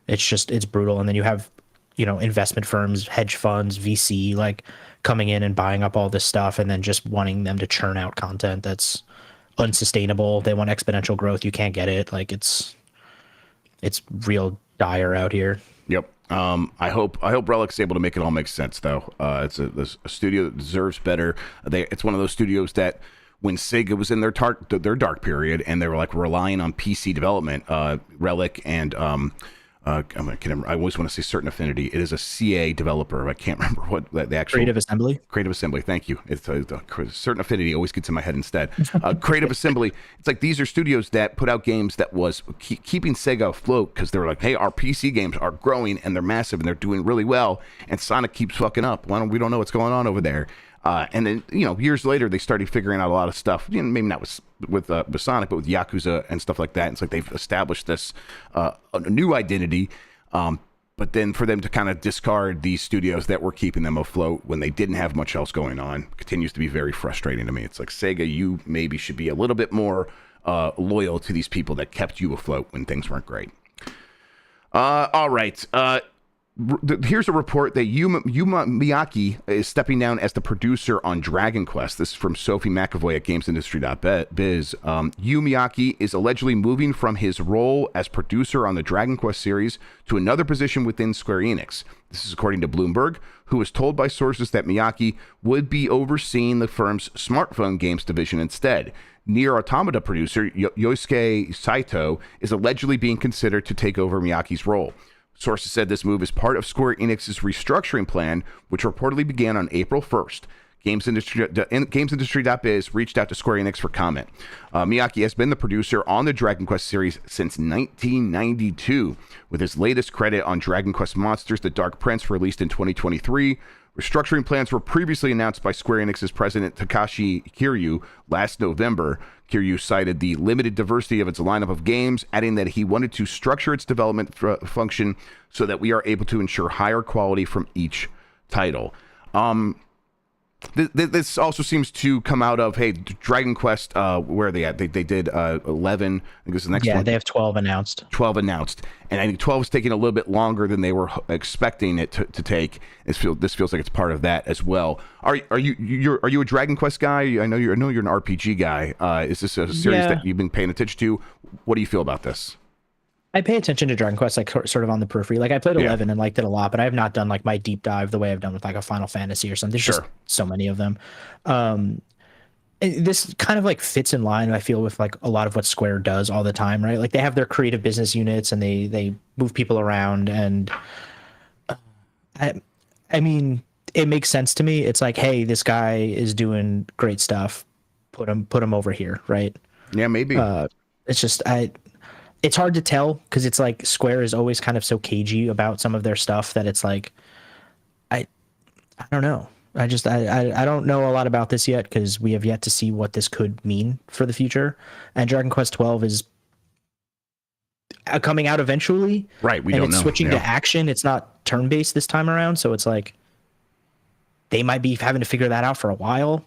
it's brutal. And then you have, investment firms, hedge funds, VC, like coming in and buying up all this stuff and then just wanting them to churn out content that's unsustainable. They want exponential growth. You can't get it. Like, it's real dire out here. Yep. I hope Relic's able to make it all make sense, though. It's a studio that deserves better. It's one of those studios that, when Sega was in their dark period and they were like relying on PC development, Relic and I always want to say Certain Affinity. It is a CA developer. I can't remember what the actual Creative Assembly. Creative Assembly. Thank you. It's Certain Affinity always gets in my head instead. Creative Assembly. It's like these are studios that put out games that was keeping Sega afloat because they were like, hey, our PC games are growing and they're massive and they're doing really well, and Sonic keeps fucking up. We don't know what's going on over there. And then, years later, they started figuring out a lot of stuff. Maybe not with Sonic, but with Yakuza and stuff like that. And it's like they've established this a new identity. But then for them to kind of discard these studios that were keeping them afloat when they didn't have much else going on continues to be very frustrating to me. It's like, Sega, you maybe should be a little bit more loyal to these people that kept you afloat when things weren't great. All right. Here's a report that Yuma Miyake is stepping down as the producer on Dragon Quest. This is from Sophie McAvoy at GamesIndustry.biz. Yu Miyake is allegedly moving from his role as producer on the Dragon Quest series to another position within Square Enix. This is according to Bloomberg, who was told by sources that Miyake would be overseeing the firm's smartphone games division instead. Nier Automata producer Yosuke Saito is allegedly being considered to take over Miyake's role. Sources said this move is part of Square Enix's restructuring plan, which reportedly began on April 1st. GamesIndustry.biz reached out to Square Enix for comment. Miyake has been the producer on the Dragon Quest series since 1992, with his latest credit on Dragon Quest Monsters: The Dark Prince, released in 2023. Restructuring plans were previously announced by Square Enix's president Takashi Kiryu last November. Kiryu cited the limited diversity of its lineup of games, adding that he wanted to structure its development function so that we are able to ensure higher quality from each title. This also seems to come out of, hey, Dragon Quest, where are they at? They did 11. I think this is the next one. Yeah, they have 12 announced. 12 announced. And I think 12 is taking a little bit longer than they were expecting it to take. This feels like it's part of that as well. Are you a Dragon Quest guy? I know you're an RPG guy. Is this a series that you've been paying attention to? What do you feel about this? I pay attention to Dragon Quest, like sort of on the periphery. Like, I played 11 and liked it a lot, but I have not done like my deep dive the way I've done with like a Final Fantasy or something. There's just so many of them. This kind of like fits in line, I feel, with like a lot of what Square does all the time, right? Like, they have their creative business units and they move people around. And I mean, it makes sense to me. It's like, hey, this guy is doing great stuff. Put him over here, right? Yeah, maybe. It's just it's hard to tell because it's like Square is always kind of so cagey about some of their stuff that it's like I don't know. I don't know a lot about this yet because we have yet to see what this could mean for the future. And Dragon Quest 12 is coming out eventually, Right, we and don't it's know. switching Yeah. to action. It's not turn-based this time around, so it's like they might be having to figure that out for a while.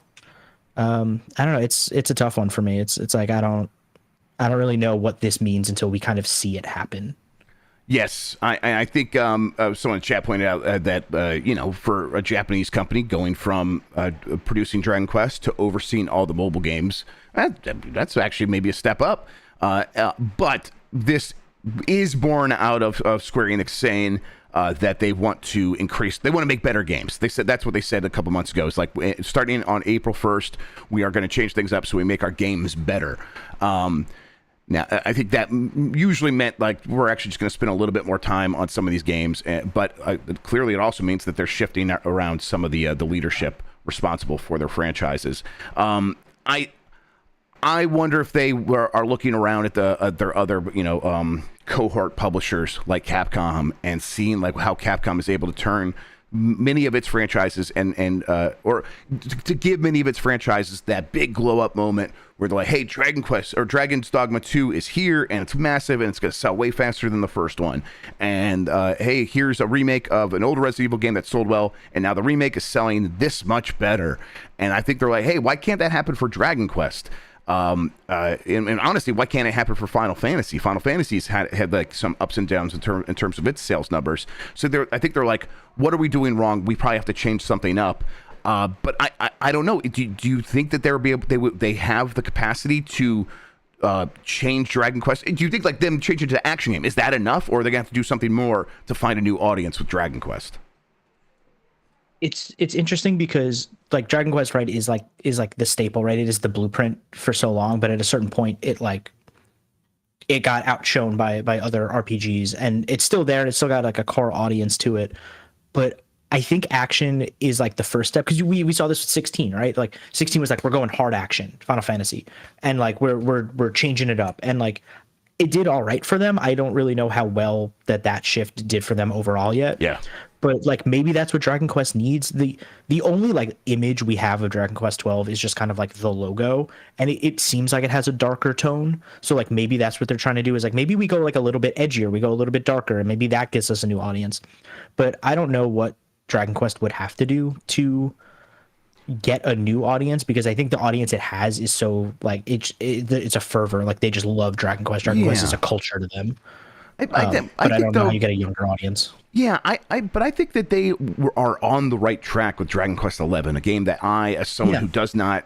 I don't know. It's a tough one for me. It's like I don't really know what this means until we kind of see it happen. Yes, I think someone in the chat pointed out that for a Japanese company going from producing Dragon Quest to overseeing all the mobile games, that's actually maybe a step up. But this is born out of Square Enix saying that they want to make better games. They said that's what they said a couple months ago. It's like starting on April 1st, we are going to change things up so we make our games better. Now, I think that usually meant like we're actually just going to spend a little bit more time on some of these games, but clearly it also means that they're shifting around some of the leadership responsible for their franchises. I wonder if they are looking around at their other cohort publishers like Capcom and seeing like how Capcom is able to turn many of its franchises or to give many of its franchises that big glow up moment where they're like, hey, Dragon Quest or Dragon's Dogma 2 is here and it's massive and it's going to sell way faster than the first one. And hey, here's a remake of an old Resident Evil game that sold well, and now the remake is selling this much better. And I think they're like, hey, why can't that happen for Dragon Quest? And honestly, why can't it happen for Final Fantasy? Final Fantasy's had like some ups and downs in terms of its sales numbers. So I think they're like, what are we doing wrong? We probably have to change something up. But I don't know. Do you think that they have the capacity to change Dragon Quest? Do you think like them changing it to action game, is that enough, or are they gonna have to do something more to find a new audience with Dragon Quest? It's interesting because like Dragon Quest, right, is like the staple, right? It is the blueprint for so long, but at a certain point it got outshone by other RPGs, and it's still there and it's still got like a core audience to it. But I think action is like the first step, because we saw this with 16, right? Like 16 was like, we're going hard action, Final Fantasy, and like we're changing it up, and like it did all right for them. I don't really know how well that shift did for them overall yet. Yeah. But like maybe that's what Dragon Quest needs. The only like image we have of Dragon Quest 12 is just kind of like the logo, and it seems like it has a darker tone. So like maybe that's what they're trying to do, is like maybe we go like a little bit edgier, we go a little bit darker, and maybe that gets us a new audience. But I don't know what Dragon Quest would have to do to get a new audience, because I think the audience it has is so like it's a fervor, like they just love Dragon Quest. Dragon Quest is a culture to them. But I don't know how you get a younger audience. Yeah, but I think that they are on the right track with Dragon Quest 11, a game that I, as someone who does not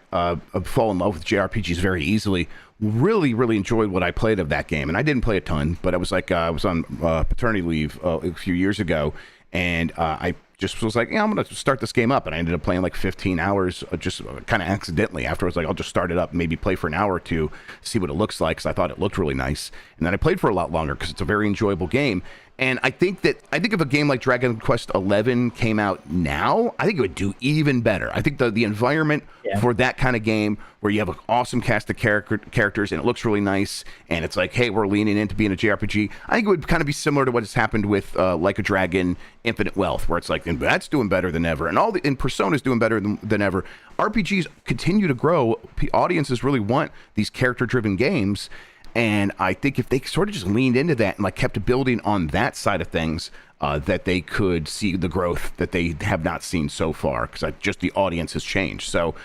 fall in love with JRPGs very easily, really, really enjoyed what I played of that game. And I didn't play a ton, but I was like, I was on paternity leave a few years ago, and I just was like, yeah, I'm going to start this game up. And I ended up playing like 15 hours just kind of accidentally. Afterwards, like, I'll just start it up, maybe play for an hour or two, see what it looks like, because I thought it looked really nice. And then I played for a lot longer because it's a very enjoyable game. And I think if a game like Dragon Quest 11 came out now, I think it would do even better. I think the environment for that kind of game, where you have an awesome cast of characters and it looks really nice, and it's like, hey, we're leaning into being a JRPG. I think it would kind of be similar to what has happened with Like a Dragon, Infinite Wealth, where it's like, and that's doing better than ever, and Persona's doing better than ever. RPGs continue to grow. Audiences really want these character-driven games. And I think if they sort of just leaned into that and like kept building on that side of things, that they could see the growth that they have not seen so far, because just the audience has changed. So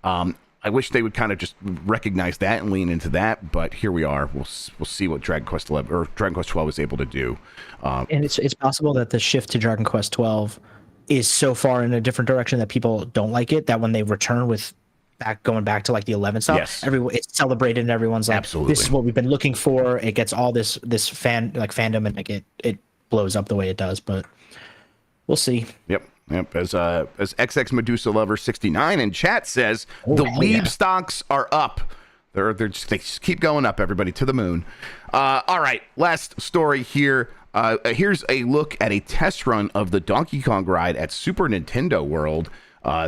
I wish they would kind of just recognize that and lean into that. But here we are. We'll see what Dragon Quest 11 or Dragon Quest 12 is able to do. And it's possible that the shift to Dragon Quest 12 is so far in a different direction that people don't like it, that when they return with going back to like the 11 stuff, everyone, it's celebrated and everyone's like, absolutely, this is what we've been looking for. It gets all this fandom, and like it blows up the way it does. But we'll see. Yep. As XX Medusa Lover 69 in chat says, the weeb stocks are up. They just keep going up, everybody, to the moon. All right, last story here. Here's a look at a test run of the Donkey Kong ride at Super Nintendo World.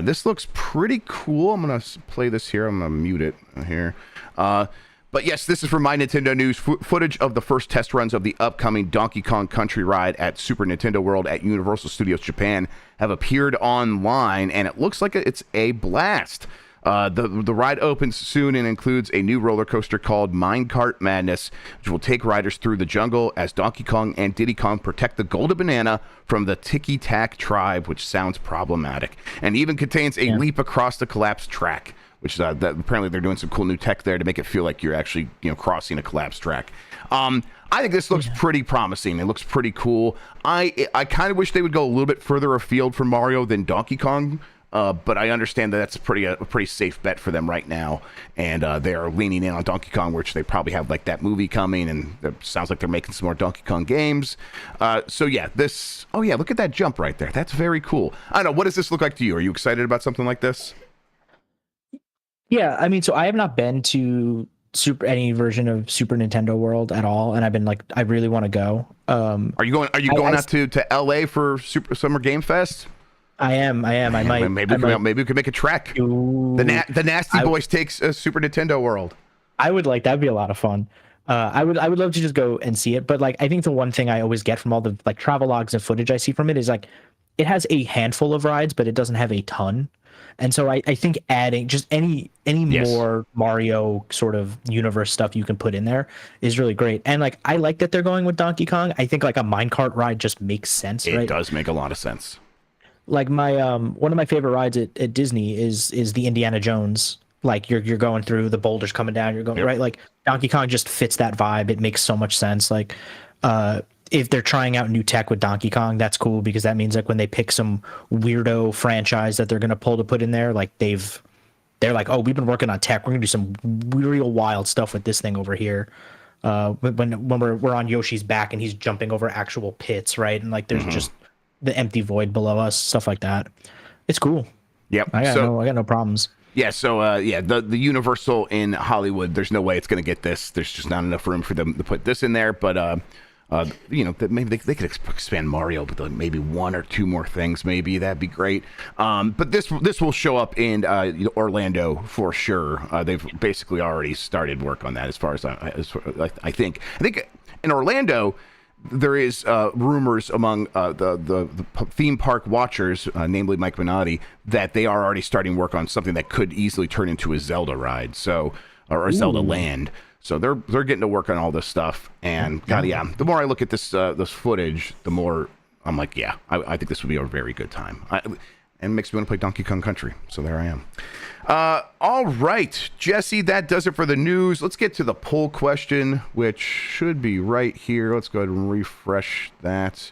This looks pretty cool. I'm going to play this here. I'm going to mute it here. But yes, this is from My Nintendo News. Footage of the first test runs of the upcoming Donkey Kong Country ride at Super Nintendo World at Universal Studios Japan have appeared online, and it looks like it's a blast. The ride opens soon and includes a new roller coaster called Minecart Madness, which will take riders through the jungle as Donkey Kong and Diddy Kong protect the Golden Banana from the Tiki Tak tribe, which sounds problematic, and even contains a leap across the collapsed track, which that apparently they're doing some cool new tech there to make it feel like you're actually crossing a collapsed track. I think this looks pretty promising. It looks pretty cool. I kind of wish they would go a little bit further afield from Mario than Donkey Kong. But I understand that that's a pretty safe bet for them right now, and they are leaning in on Donkey Kong, which they probably have like that movie coming, and it sounds like they're making some more Donkey Kong games. So yeah, look at that jump right there. That's very cool. I don't know, what does this look like to you? Are you excited about something like this? Yeah, I mean, so I have not been to any version of Super Nintendo World at all, and I've been like, I really want to go. Are you going out to LA for Super Summer Game Fest? I am. I might. Maybe we could make a trek. The Nasty Boys takes Super Nintendo World. That'd be a lot of fun. I would love to just go and see it. But like, I think the one thing I always get from all the like travel logs and footage I see from it is like, it has a handful of rides, but it doesn't have a ton. And so I think adding just any more Mario sort of universe stuff you can put in there is really great. And like, I like that they're going with Donkey Kong. I think like a minecart ride just makes sense. It does make a lot of sense. Like my one of my favorite rides at Disney is the Indiana Jones. Like you're going through the boulders coming down, you're going right. Like Donkey Kong just fits that vibe. It makes so much sense. Like if they're trying out new tech with Donkey Kong, that's cool because that means like when they pick some weirdo franchise that they're gonna pull to put in there, like they're like, oh, we've been working on tech. We're gonna do some real wild stuff with this thing over here. When we're on Yoshi's back and he's jumping over actual pits, right? And like there's just the empty void below us, stuff like that. It's cool. Yep. I got no problems. Yeah. So the Universal in Hollywood, there's no way it's going to get this. There's just not enough room for them to put this in there. But maybe they could expand Mario with maybe one or two more things. Maybe that'd be great. But this will show up in Orlando for sure. They've basically already started work on that. As far as I think in Orlando, there is rumors among the theme park watchers, namely Mike Minotti, that they are already starting work on something that could easily turn into a Zelda ride, or a Zelda land. So they're getting to work on all this stuff. And the more I look at this footage, the more I'm like, I think this would be a very good time. And it makes me want to play Donkey Kong Country. So there I am. All right, Jesse, that does it for the news. Let's get to the poll question, which should be right here. Let's go ahead and refresh that.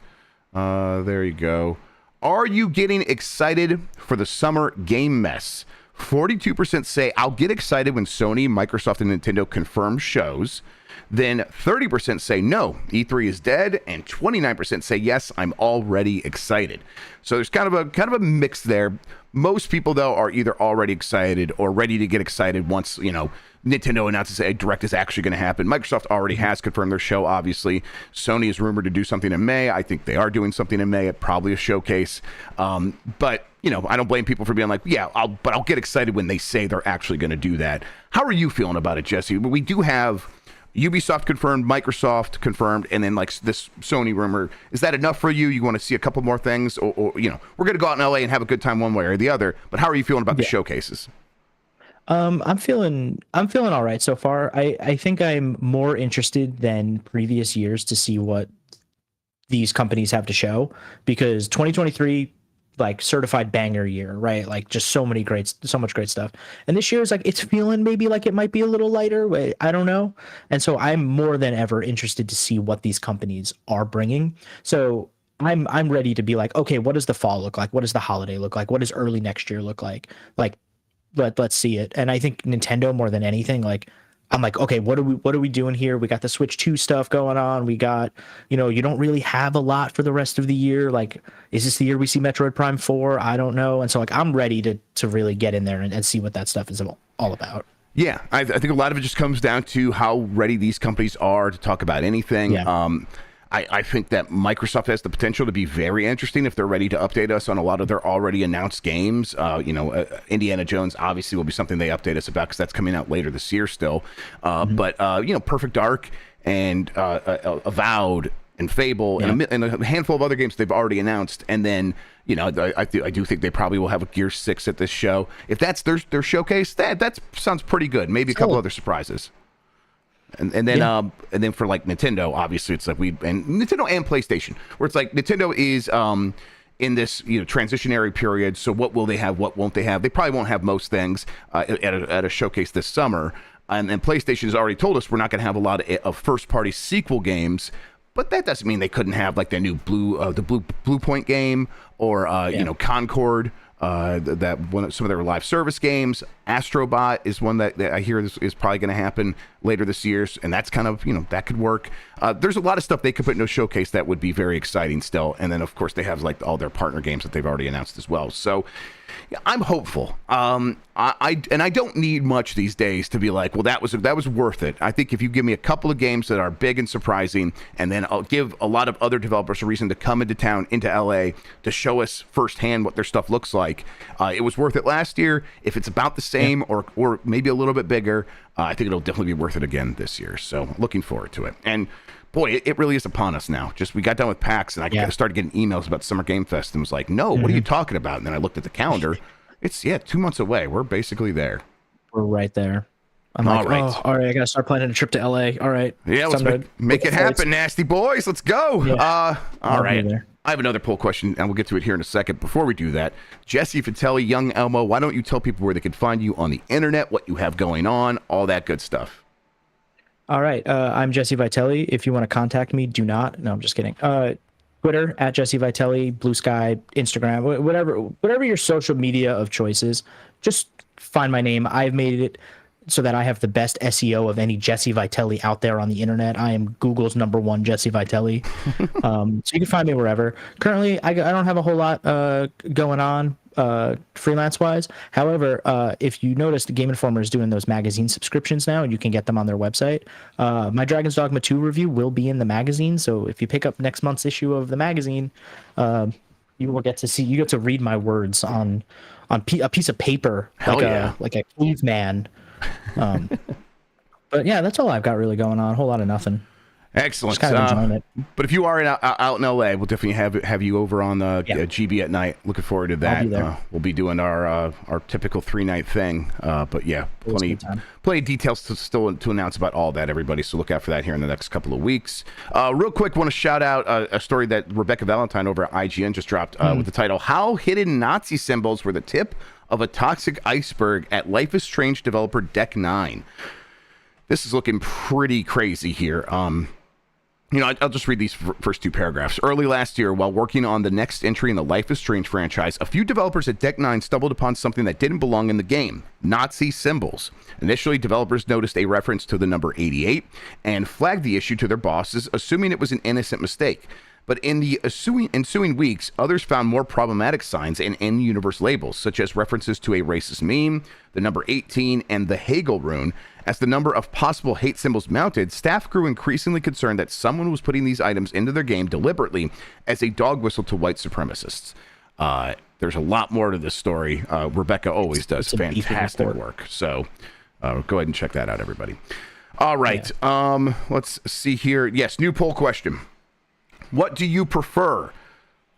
There you go. Are you getting excited for the summer game mess? 42% say I'll get excited when Sony, Microsoft, and Nintendo confirm shows. Then 30% say no, E3 is dead, and 29% say yes, I'm already excited. So there's kind of a mix there. Most people though are either already excited or ready to get excited once Nintendo announces a Direct is actually going to happen. Microsoft already has confirmed their show, obviously. Sony is rumored to do something in May. I think they are doing something in May, probably a showcase. But I don't blame people for being like, I'll get excited when they say they're actually going to do that. How are you feeling about it, Jesse? We do have Ubisoft confirmed, Microsoft confirmed, and then like this Sony rumor. Is that enough for you? You want to see a couple more things, or we're going to go out in LA and have a good time one way or the other. But how are you feeling about the showcases? I'm feeling all right so far. I think I'm more interested than previous years to see what these companies have to show, because 2023, like certified banger year, right? Like just so much great stuff. And this year is like, it's feeling maybe like it might be a little lighter. I don't know. And so I'm more than ever interested to see what these companies are bringing. So I'm ready to be like, okay, what does the fall look like? What does the holiday look like? What does early next year look like? Like, let's see it. And I think Nintendo more than anything, like, I'm like, okay, what are we doing here? We got the Switch 2 stuff going on. We got, you don't really have a lot for the rest of the year. Like, is this the year we see Metroid Prime 4? I don't know. And so like, I'm ready to really get in there and see what that stuff is all about. Yeah, I think a lot of it just comes down to how ready these companies are to talk about anything. Yeah. I think that Microsoft has the potential to be very interesting if they're ready to update us on a lot of their already announced games. Indiana Jones obviously will be something they update us about because that's coming out later this year still. But Perfect Dark and Avowed and Fable and a handful of other games they've already announced. And then, I do think they probably will have a Gear 6 at this show. If that's their showcase, that sounds pretty good. Maybe a couple other surprises. And then for like Nintendo, obviously it's like Nintendo and PlayStation, where it's like Nintendo is in this transitionary period. So what will they have? What won't they have? They probably won't have most things at a showcase this summer. And PlayStation has already told us we're not going to have a lot of first party sequel games. But that doesn't mean they couldn't have like their new Blue Point game or Concord. Some of their live service games. Astrobot is one that I hear is probably going to happen later this year, and that's kind of that could work. There's a lot of stuff they could put in a showcase that would be very exciting still, and then of course they have like all their partner games that they've already announced as well. So I'm hopeful. I don't need much these days to be like, well, that was worth it. I think if you give me a couple of games that are big and surprising, and then I'll give a lot of other developers a reason to come into town, into LA, to show us firsthand what their stuff looks like. It was worth it last year. If it's about the same or maybe a little bit bigger, I think it'll definitely be worth it again this year. So looking forward to it. And boy, it really is upon us now. Just we got done with PAX, and I started getting emails about Summer Game Fest, and was like, no, what are you talking about? And then I looked at the calendar. It's 2 months away. We're basically there. We're right there. I'm like, all right, I gotta start planning a trip to LA. All right. Yeah, let's make it happen, nasty boys. Let's go. Yeah. All right. I have another poll question, and we'll get to it here in a second. Before we do that, Jesse Fatelli, Young Elmo, why don't you tell people where they can find you on the internet, what you have going on, all that good stuff? All right. I'm Jesse Vitelli. If you want to contact me, do not. No, I'm just kidding. Twitter at Jesse Vitelli, Blue Sky, Instagram, whatever your social media of choice is, just find my name. I've made it so that I have the best SEO of any Jesse Vitelli out there on the internet. I am Google's #1 Jesse Vitelli. So you can find me wherever. Currently, I don't have a whole lot going on freelance wise. However, if you noticed, Game Informer is doing those magazine subscriptions now, and you can get them on their website. My Dragon's Dogma 2 review will be in the magazine, so if you pick up next month's issue of the magazine, you will get to read my words on a piece of paper, like a caveman. But yeah, that's all I've got really going on. A whole lot of nothing. Excellent. Just kind of enjoying it. But if you are out in LA, we'll definitely have you over on the GB at night. Looking forward to that. I'll be there. We'll be doing our typical 3-night thing. But yeah, plenty of details to announce about all that, everybody. So look out for that here in the next couple of weeks. Real quick, want to shout out a story that Rebecca Valentine over at IGN just dropped with the title, "How Hidden Nazi Symbols Were the Tip of a Toxic Iceberg at Life is Strange developer Deck 9. This is looking pretty crazy here. I'll just read these first two paragraphs. Early last year, while working on the next entry in the Life is Strange franchise, a few developers at Deck 9 stumbled upon something that didn't belong in the game: Nazi symbols. Initially, developers noticed a reference to the number 88 and flagged the issue to their bosses, assuming it was an innocent mistake. But in the ensuing weeks, others found more problematic signs and in-universe labels, such as references to a racist meme, the number 18, and the Hegel rune. As the number of possible hate symbols mounted, staff grew increasingly concerned that someone was putting these items into their game deliberately as a dog whistle to white supremacists. There's a lot more to this story. Rebecca always does fantastic work. So go ahead and check that out, everybody. All right. Yeah. Let's see here. Yes, new poll question. What do you prefer?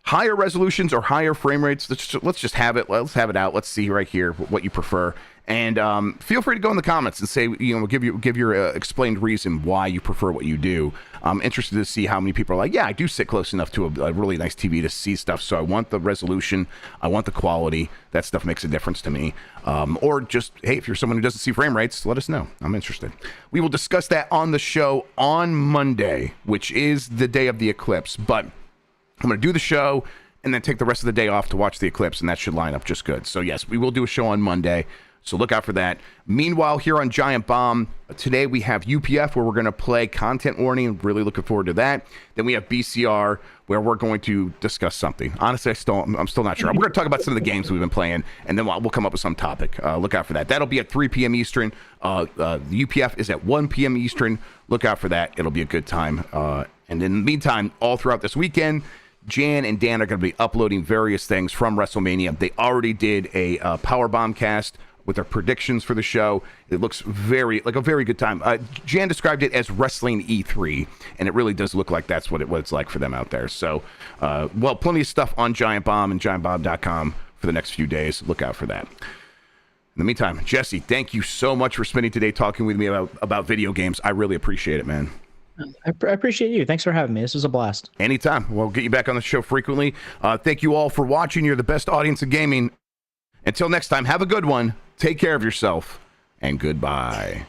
Higher resolutions or higher frame rates? Let's just have it. Let's have it out. Let's see right here what you prefer. And feel free to go in the comments and say, give your explained reason why you prefer what you do. I'm interested to see how many people are like, yeah, I do sit close enough to a really nice TV to see stuff. So I want the resolution. I want the quality. That stuff makes a difference to me. Or just, hey, if you're someone who doesn't see frame rates, let us know. I'm interested. We will discuss that on the show on Monday, which is the day of the eclipse. But I'm going to do the show and then take the rest of the day off to watch the eclipse, and that should line up just good. So yes, we will do a show on Monday. So look out for that. Meanwhile, here on Giant Bomb, today we have UPF, where we're going to play Content Warning. Really looking forward to that. Then we have BCR, where we're going to discuss something. Honestly, I'm still not sure. We're going to talk about some of the games we've been playing, and then we'll come up with some topic. Look out for that. That'll be at 3 p.m. Eastern. The UPF is at 1 p.m. Eastern. Look out for that. It'll be a good time. And in the meantime, all throughout this weekend, Jan and Dan are going to be uploading various things from WrestleMania. They already did a Powerbomb cast with their predictions for the show. It looks like a very good time. Jan described it as Wrestling E3, and it really does look like that's what it's like for them out there. So, plenty of stuff on Giant Bomb and GiantBomb.com for the next few days. Look out for that. In the meantime, Jesse, thank you so much for spending today talking with me about video games. I really appreciate it, man. I appreciate you. Thanks for having me. This was a blast. Anytime. We'll get you back on the show frequently. Thank you all for watching. You're the best audience in gaming. Until next time, have a good one. Take care of yourself, and goodbye.